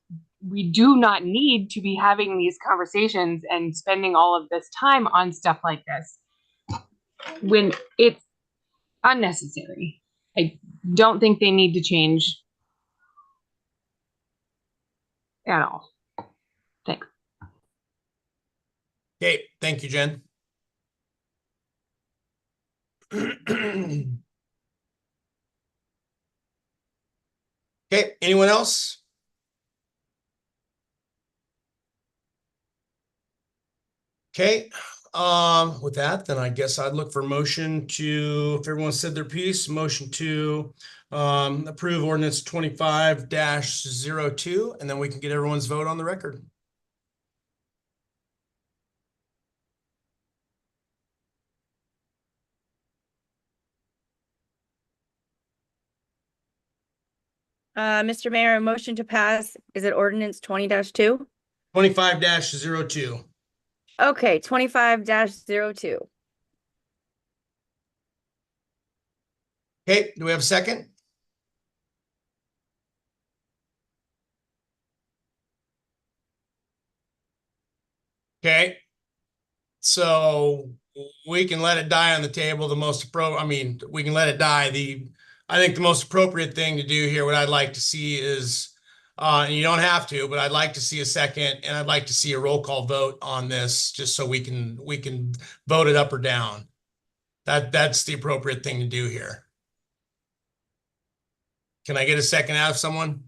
we do not need to be having these conversations and spending all of this time on stuff like this when it's unnecessary. I don't think they need to change at all. Thanks. Okay, thank you, Jen. Okay, anyone else? Okay, with that, then I guess I'd look for motion to, if everyone said their piece, motion to approve ordinance 25-02, and then we can get everyone's vote on the record. Mr. Mayor, a motion to pass, is it ordinance 20-2? 25-02. Okay, 25-02. Okay, do we have a second? Okay. So we can let it die on the table. We can let it die. I think the most appropriate thing to do here, what I'd like to see is, and you don't have to, but I'd like to see a second, and I'd like to see a roll call vote on this, just so we can vote it up or down. That's the appropriate thing to do here. Can I get a second out of someone?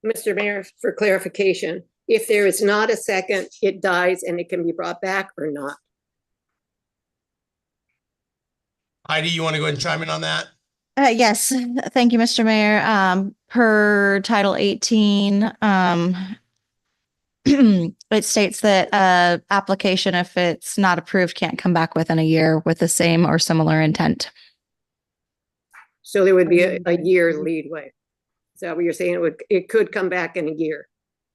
Mr. Mayor, for clarification, if there is not a second, it dies and it can be brought back or not. Heidi, you want to go ahead and chime in on that? Yes, thank you, Mr. Mayor. Per Title 18, it states that application, if it's not approved, can't come back within a year with the same or similar intent. So there would be a year leadway. Is that what you're saying? It could come back in a year.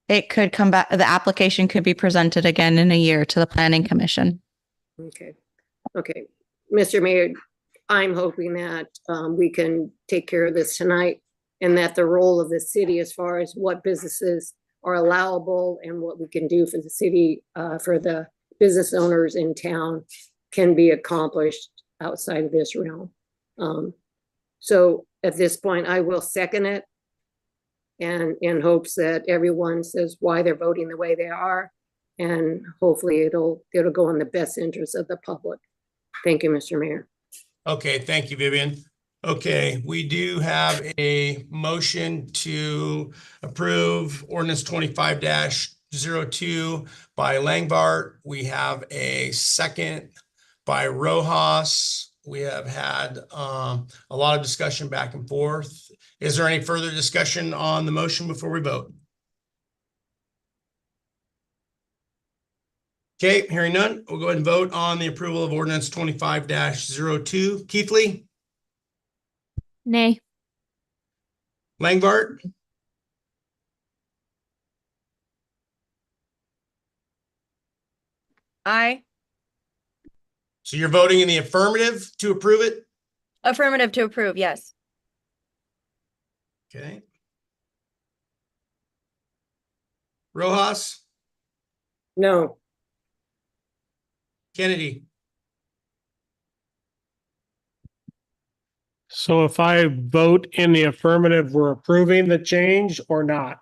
It could come back, the application could be presented again in a year to the Planning Commission. Okay. Okay. Mr. Mayor, I'm hoping that we can take care of this tonight, and that the role of the city as far as what businesses are allowable and what we can do for the city, for the business owners in town, can be accomplished outside of this realm. So at this point, I will second it, and in hopes that everyone says why they're voting the way they are, and hopefully it'll go in the best interest of the public. Thank you, Mr. Mayor. Okay, thank you, Vivian. Okay, we do have a motion to approve ordinance 25-02 by Langbart. We have a second by Rojas. We have had a lot of discussion back and forth. Is there any further discussion on the motion before we vote? Okay, hearing none, we'll go ahead and vote on the approval of ordinance 25-02. Keithley? Nay. Langbart? Aye. So you're voting in the affirmative to approve it? Affirmative to approve, yes. Okay. Rojas, No. Kennedy, So if I vote in the affirmative, we're approving the change or not?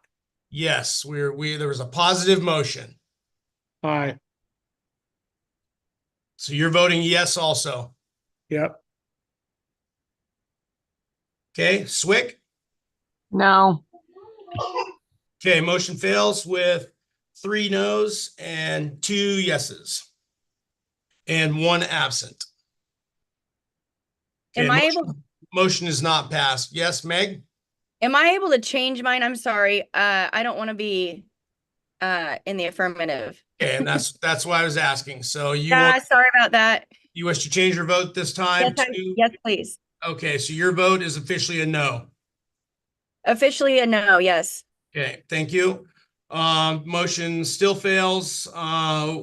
yes, there was a positive motion. Aye. So you're voting yes also. Yep. Okay, Swick? No. Okay, motion fails with 3 noes and 2 yeses. And 1 absent. Okay, Am I able, motion is not passed. Yes, Meg? am I able to change mine? I'm sorry. I don't want to be in the affirmative. Okay, and that's why I was asking. So Yeah, sorry about that. you wish to change your vote this time to? Yes, please. Okay, so your vote is officially a no. Officially a no, yes. Okay, thank you. Motion still fails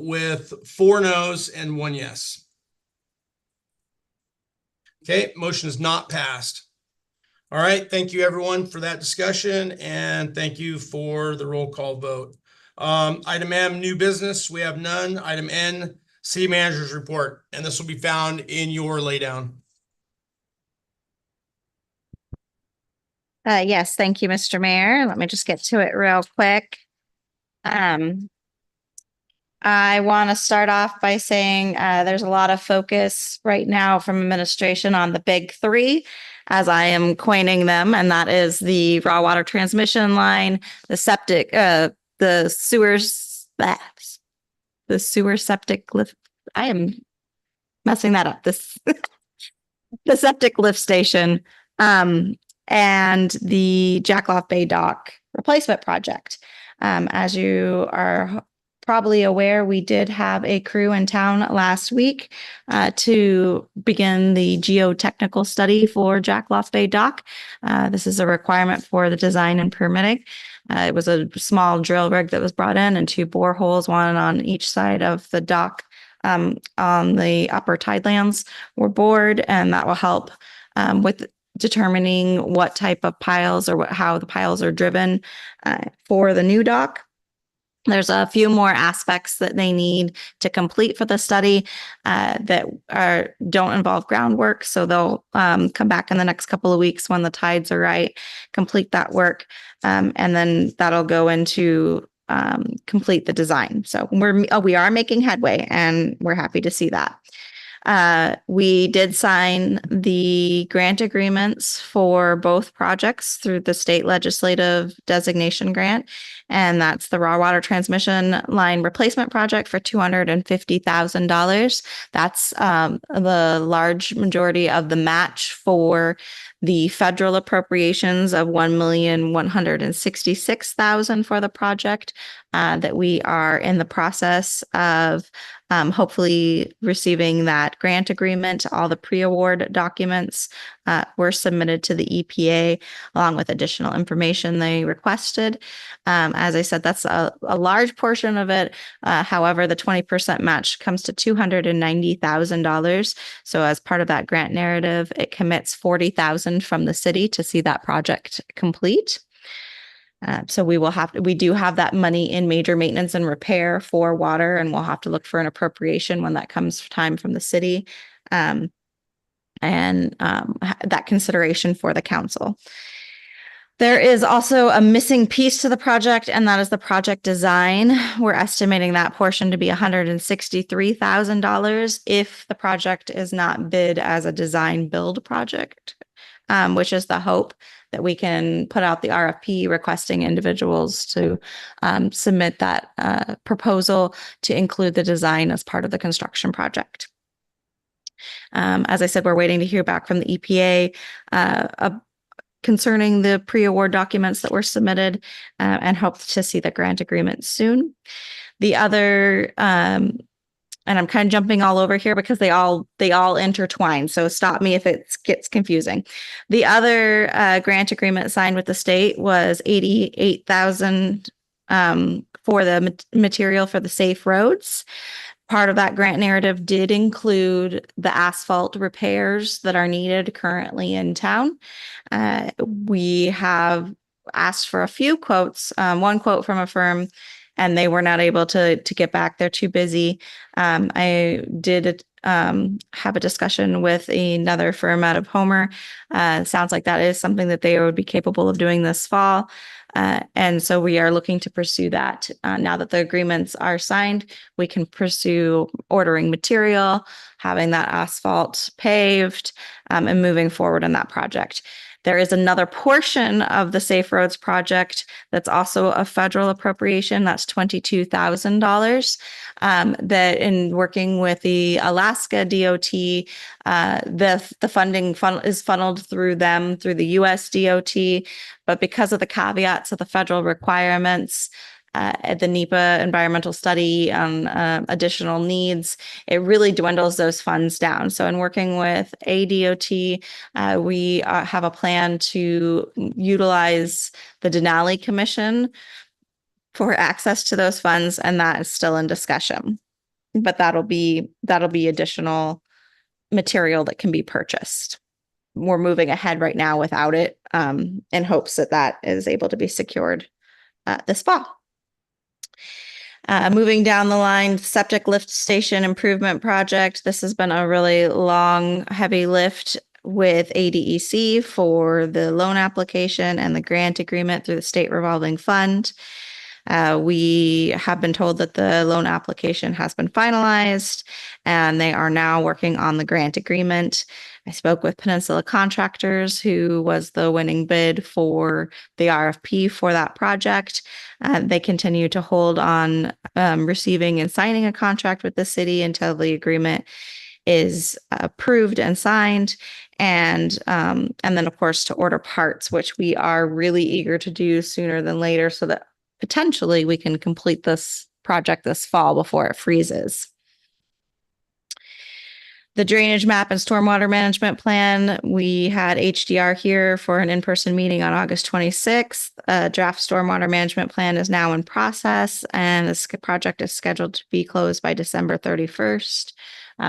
with 4 noes and 1 yes. Okay, motion is not passed. All right, thank you everyone for that discussion, and thank you for the roll call vote. Item M, new business, we have none. Item N, city manager's report, and this will be found in your laydown. Yes, thank you, Mr. Mayor. Let me just get to it real quick. I want to start off by saying there's a lot of focus right now from administration on the big 3, as I am coining them, and that is the raw water transmission line, the septic, the sewers, the sewer septic lift. I am messing that up. This the septic lift station, and the Jackloff Bay dock replacement project. As you are probably aware, we did have a crew in town last week to begin the geotechnical study for Jackloff Bay dock. This is a requirement for the design and permitting. It was a small drill rig that was brought in and 2 boreholes, one on each side of the dock on the upper tidelands were bored, and that will help with determining what type of piles or how the piles are driven for the new dock. There's a few more aspects that they need to complete for the study that don't involve groundwork. So they'll come back in the next couple of weeks when the tides are right, complete that work, and then that'll go into complete the design. So we are making headway, and we're happy to see that. We did sign the grant agreements for both projects through the state legislative designation grant, and that's the raw water transmission line replacement project for $250,000. That's the large majority of the match for the federal appropriations of $1,166,000 for the project that we are in the process of hopefully receiving that grant agreement. All the pre-award documents were submitted to the EPA along with additional information they requested. As I said, that's a large portion of it. However, the 20% match comes to $290,000. So as part of that grant narrative, it commits $40,000 from the city to see that project complete. So we do have that money in major maintenance and repair for water, and we'll have to look for an appropriation when that comes time from the city, and that consideration for the council. There is also a missing piece to the project, and that is the project design. We're estimating that portion to be $163,000 if the project is not bid as a design build project, which is the hope that we can put out the RFP requesting individuals to submit that proposal to include the design as part of the construction project. As I said, we're waiting to hear back from the EPA concerning the pre-award documents that were submitted and hope to see the grant agreement soon. The other, and I'm kind of jumping all over here because they all intertwine. So stop me if it gets confusing. The other grant agreement signed with the state was $88,000 for the material for the safe roads. Part of that grant narrative did include the asphalt repairs that are needed currently in town. We have asked for a few quotes, one quote from a firm, and they were not able to get back. They're too busy. I did have a discussion with another firm out of Homer. Sounds like that is something that they would be capable of doing this fall. And so we are looking to pursue that. Now that the agreements are signed, we can pursue ordering material, having that asphalt paved, and moving forward in that project. There is another portion of the Safe Roads project that's also a federal appropriation. That's $22,000. That in working with the Alaska DOT, the funding is funneled through them, through the US DOT, but because of the caveats of the federal requirements, the NEPA environmental study on additional needs, it really dwindles those funds down. So in working with ADOT, we have a plan to utilize the Denali Commission for access to those funds, and that is still in discussion. But that'll be additional material that can be purchased. We're moving ahead right now without it, in hopes that is able to be secured this fall. Moving down the line, septic lift station improvement project. This has been a really long, heavy lift with ADEC for the loan application and the grant agreement through the state revolving fund. We have been told that the loan application has been finalized and they are now working on the grant agreement. I spoke with Peninsula Contractors, who was the winning bid for the RFP for that project. They continue to hold on receiving and signing a contract with the city until the agreement is approved and signed. And then, of course, to order parts, which we are really eager to do sooner than later so that potentially we can complete this project this fall before it freezes. The drainage map and stormwater management plan, we had HDR here for an in-person meeting on August 26th. Draft stormwater management plan is now in process and this project is scheduled to be closed by December 31st.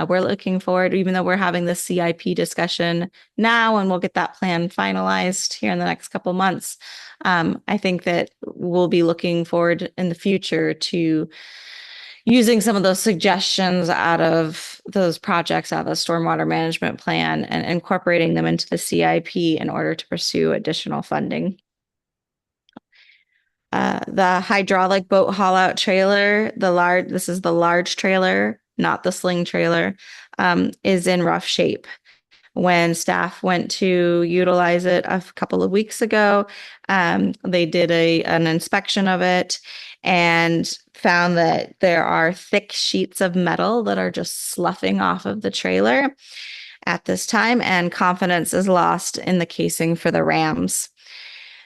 We're looking forward, even though we're having this CIP discussion now, and we'll get that plan finalized here in the next couple months. I think that we'll be looking forward in the future to using some of those suggestions out of those projects, out of the stormwater management plan, and incorporating them into the CIP in order to pursue additional funding. The hydraulic boat haul out trailer, this is the large trailer, not the sling trailer, is in rough shape. When staff went to utilize it a couple of weeks ago, they did an inspection of it and found that there are thick sheets of metal that are just sloughing off of the trailer at this time, and confidence is lost in the casing for the rams.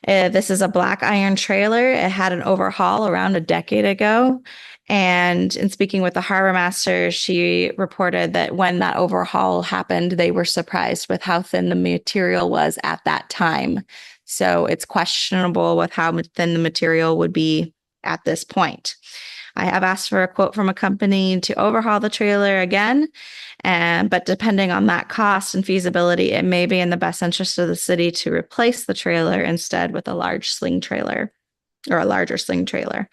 This is a black iron trailer. It had an overhaul around a decade ago. And in speaking with the harbor master, she reported that when that overhaul happened, they were surprised with how thin the material was at that time. So it's questionable with how thin the material would be at this point. I have asked for a quote from a company to overhaul the trailer again, but depending on that cost and feasibility, it may be in the best interest of the city to replace the trailer instead with a large sling trailer or a larger sling trailer.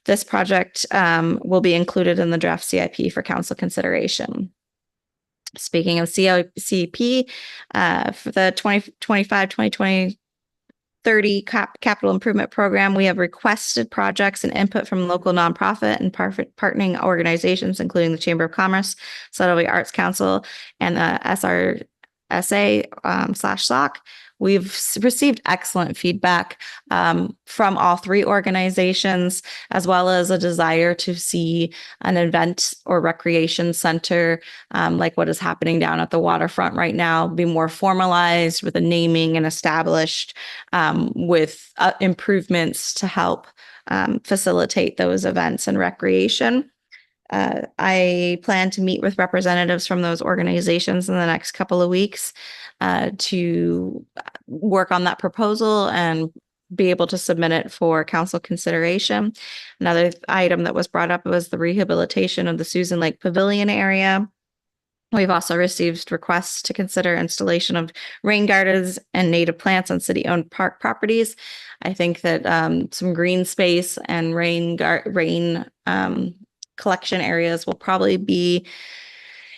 This project will be included in the draft CIP for council consideration. Speaking of CIP, for the 2025-2020 30 capital improvement program, we have requested projects and input from local nonprofit and partnering organizations, including the Chamber of Commerce, Seldovia Arts Council, and the SRSA/SOC. We've received excellent feedback from all three organizations, as well as a desire to see an event or recreation center like what is happening down at the waterfront right now be more formalized with a naming and established with improvements to help facilitate those events and recreation. I plan to meet with representatives from those organizations in the next couple of weeks to work on that proposal and be able to submit it for council consideration. Another item that was brought up was the rehabilitation of the Susan Lake Pavilion area. We've also received requests to consider installation of rain gardens and native plants on city-owned park properties. I think that some green space and rain collection areas will probably be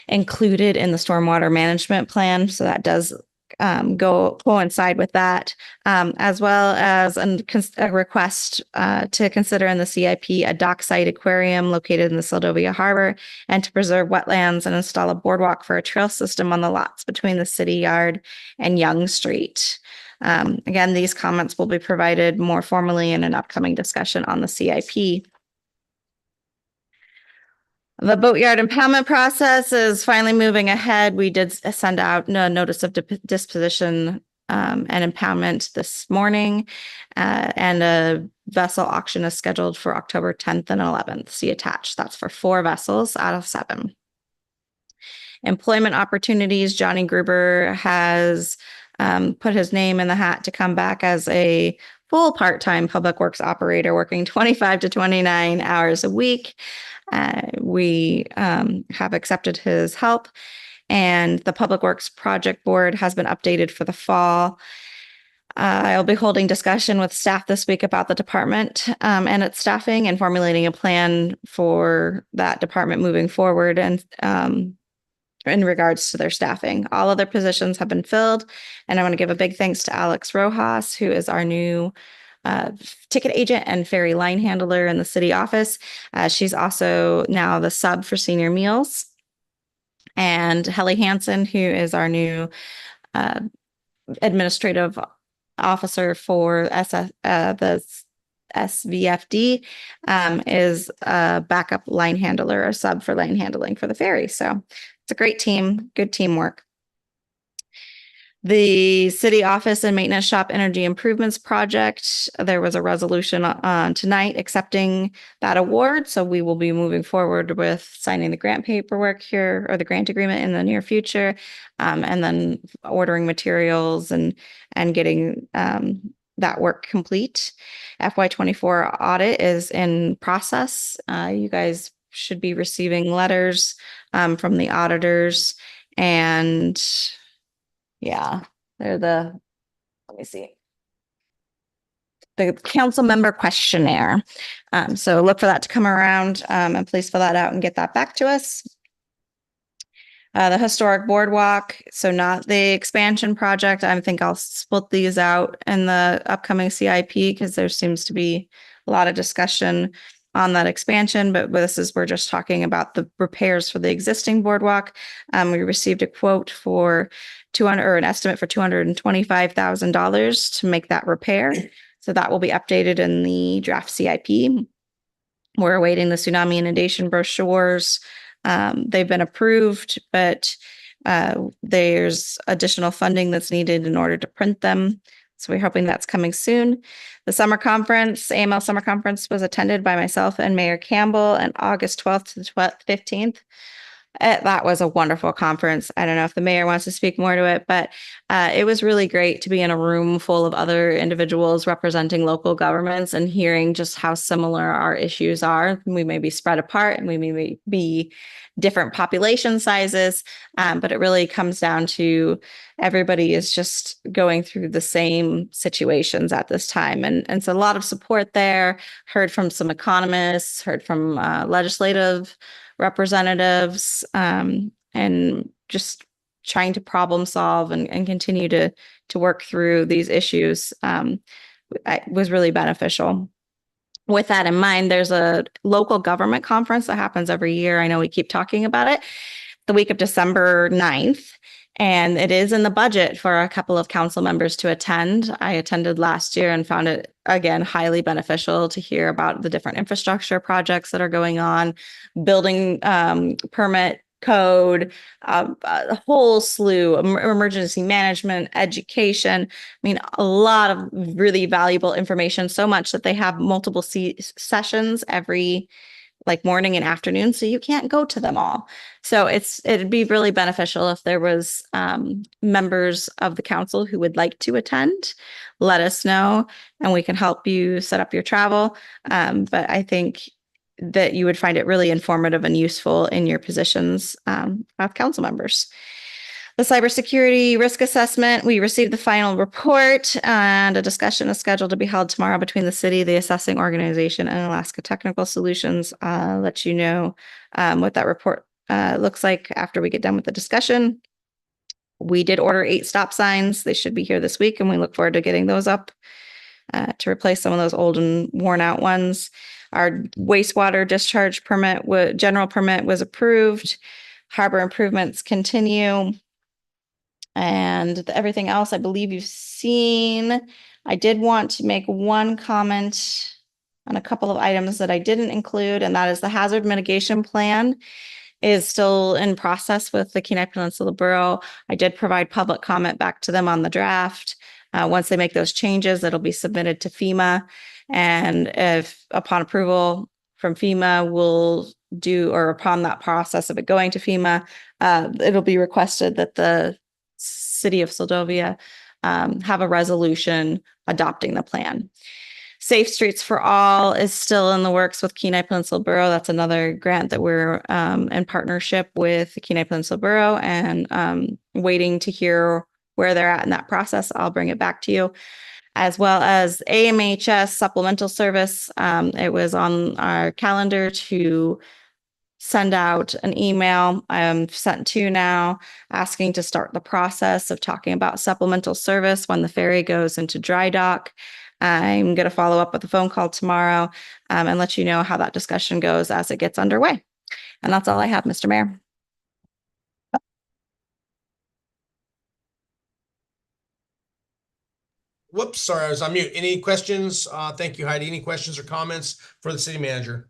included in the stormwater management plan. So that does coincide with that, as well as a request to consider in the CIP a dockside aquarium located in the Seldovia Harbor, and to preserve wetlands and install a boardwalk for a trail system on the lots between the city yard and Young Street. Again, these comments will be provided more formally in an upcoming discussion on the CIP. The boatyard impoundment process is finally moving ahead. We did send out a notice of disposition and impoundment this morning, and a vessel auction is scheduled for October 10th and 11th. See attached. That's for 4 vessels out of 7. Employment opportunities. Johnny Gruber has put his name in the hat to come back as a full part-time public works operator, working 25 to 29 hours a week. We have accepted his help, and the Public Works Project Board has been updated for the fall. I'll be holding discussion with staff this week about the department and its staffing, and formulating a plan for that department moving forward, and in regards to their staffing. All other positions have been filled, and I want to give a big thanks to Alex Rojas, who is our new ticket agent and ferry line handler in the city office. She's also now the sub for senior meals. And Helly Hansen, who is our new administrative officer for the SVFD, is a backup line handler, or sub for line handling for the ferry. So it's a great team, good teamwork. The city office and maintenance shop energy improvements project, there was a resolution on tonight accepting that award. So we will be moving forward with signing the grant paperwork here, or the grant agreement, in the near future, and then ordering materials and getting that work complete. FY24 audit is in process. You guys should be receiving letters from the auditors, and yeah, they're let me see, the council member questionnaire. So look for that to come around, and please fill that out and get that back to us. The historic boardwalk, so not the expansion project. I think I'll split these out in the upcoming CIP, because there seems to be a lot of discussion on that expansion, but we're just talking about the repairs for the existing boardwalk. We received a quote for an estimate for $225,000 to make that repair. So that will be updated in the draft CIP. We're awaiting the tsunami inundation brochures. They've been approved, but there's additional funding that's needed in order to print them. So we're hoping that's coming soon. The summer conference, AML summer conference, was attended by myself and Mayor Campbell on August 12th to the 15th. That was a wonderful conference. I don't know if the mayor wants to speak more to it, but it was really great to be in a room full of other individuals representing local governments and hearing just how similar our issues are. We may be spread apart, and we may be different population sizes, but it really comes down to everybody is just going through the same situations at this time. And so a lot of support there. Heard from some economists, heard from legislative representatives, and just trying to problem solve and continue to work through these issues was really beneficial. With that in mind, there's a local government conference that happens every year. I know we keep talking about it, the week of December 9th. And it is in the budget for a couple of council members to attend. I attended last year and found it, again, highly beneficial to hear about the different infrastructure projects that are going on, building permit code, a whole slew of emergency management, education. I mean, a lot of really valuable information, so much that they have multiple sessions every like morning and afternoon, so you can't go to them all. So it'd be really beneficial if there was members of the council who would like to attend. Let us know and we can help you set up your travel. But I think that you would find it really informative and useful in your positions of council members. The cybersecurity risk assessment, we received the final report and a discussion is scheduled to be held tomorrow between the city, the assessing organization, and Alaska Technical Solutions. I'll let you know what that report looks like after we get done with the discussion. We did order 8 stop signs. They should be here this week, and we look forward to getting those up to replace some of those old and worn out ones. Our wastewater discharge permit, general permit was approved. Harbor improvements continue. And everything else I believe you've seen. I did want to make one comment on a couple of items that I didn't include, and that is the hazard mitigation plan is still in process with the Kenai Peninsula Borough. I did provide public comment back to them on the draft. Once they make those changes, it'll be submitted to FEMA. And if upon approval from FEMA, we'll do, or upon that process of it going to FEMA, it'll be requested that the city of Seldovia have a resolution adopting the plan. Safe Streets for All is still in the works with Kenai Peninsula Borough. That's another grant that we're in partnership with the Kenai Peninsula Borough and waiting to hear where they're at in that process. I'll bring it back to you. As well as AMHS supplemental service. It was on our calendar to send out an email. I'm sent 2 now asking to start the process of talking about supplemental service when the ferry goes into dry dock. I'm going to follow up with a phone call tomorrow and let you know how that discussion goes as it gets underway. And that's all I have, Mr. Mayor. Whoops, sorry, I was on mute. Any questions? Thank you, Heidi. Any questions or comments for the city manager?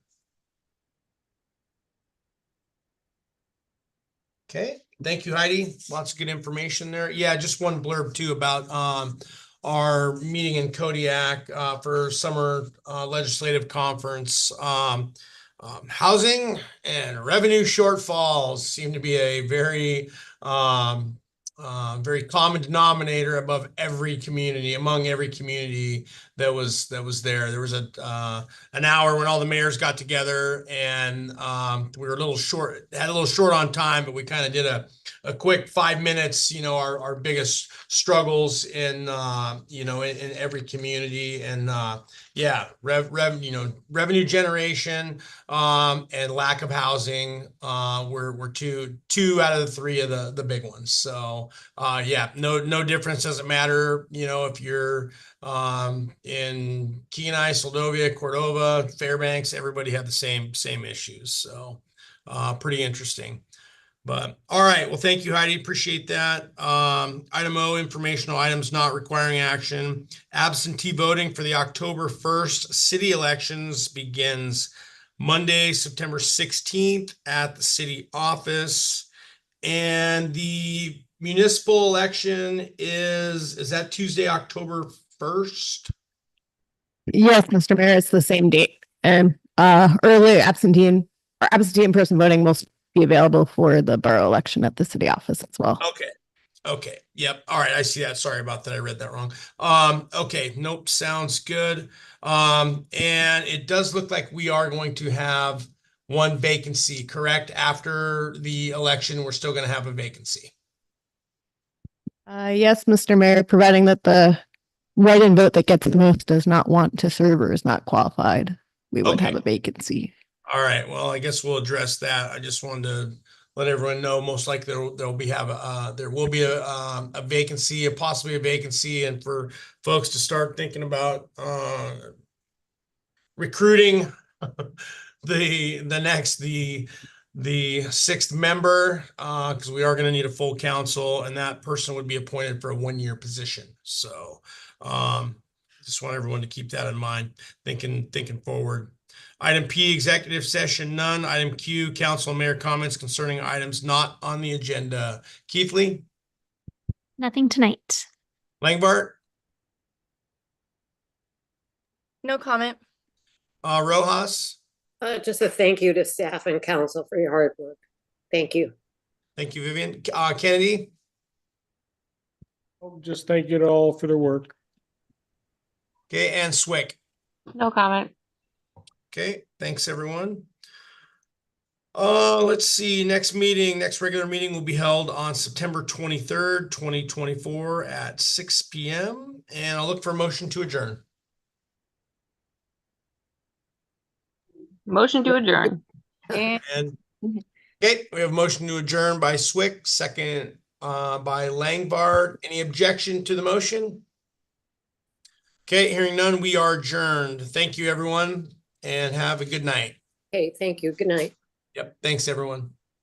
Okay, thank you, Heidi. Lots of good information there. Yeah, just one blurb too about our meeting in Kodiak for summer legislative conference. Housing and revenue shortfalls seem to be a very very common denominator above every community, among every community that was there. There was an hour when all the mayors got together and we were a little short, had a little short on time, but we kind of did a quick 5 minutes, you know, our biggest struggles in in every community. And yeah, revenue generation and lack of housing were two out of the 3 of the big ones. So yeah, no difference. Doesn't matter, you know, if you're in Kenai, Seldovia, Cordova, Fairbanks, everybody had the same issues. So pretty interesting. But all right, well, thank you, Heidi. Appreciate that. Item O, informational items not requiring action. Absentee voting for the October 1st city elections begins Monday, September 16th at the city office. And the municipal election is that Tuesday, October 1st? Yes, Mr. Mayor, it's the same date. And early absentee in person voting will be available for the borough election at the city office as well. Okay. Yep. All right. I see that. Sorry about that. I read that wrong. Okay. Nope. Sounds good. And it does look like we are going to have one vacancy, correct? After the election, we're still going to have a vacancy. Yes, Mr. Mayor, providing that the write-in vote that gets the most does not want to serve or is not qualified, we would have a vacancy. All right. Well, I guess we'll address that. I just wanted to let everyone know most likely there will be a vacancy, possibly a vacancy, and for folks to start thinking about recruiting the 6th member, because we are going to need a full council, and that person would be appointed for a 1-year position. So just want everyone to keep that in mind, thinking forward. Item P, executive session, none. Item Q, council and mayor comments concerning items not on the agenda. Keithley? Nothing tonight. Langbart? No comment. Rojas? Just a thank you to staff and council for your hard work. Thank you. Thank you, Vivian. Kennedy? Just thank you all for their work. Okay, and Swick. No comment. Okay, thanks, everyone. Let's see, next regular meeting will be held on September 23rd, 2024 at 6 p.m. And I'll look for a motion to adjourn. Motion to adjourn. And And okay, we have a motion to adjourn by Swick, second by Langbard. Any objection to the motion? Okay, hearing none, we are adjourned. Thank you, everyone, and have a good night. Hey, thank you. Good night. Yep, thanks, everyone.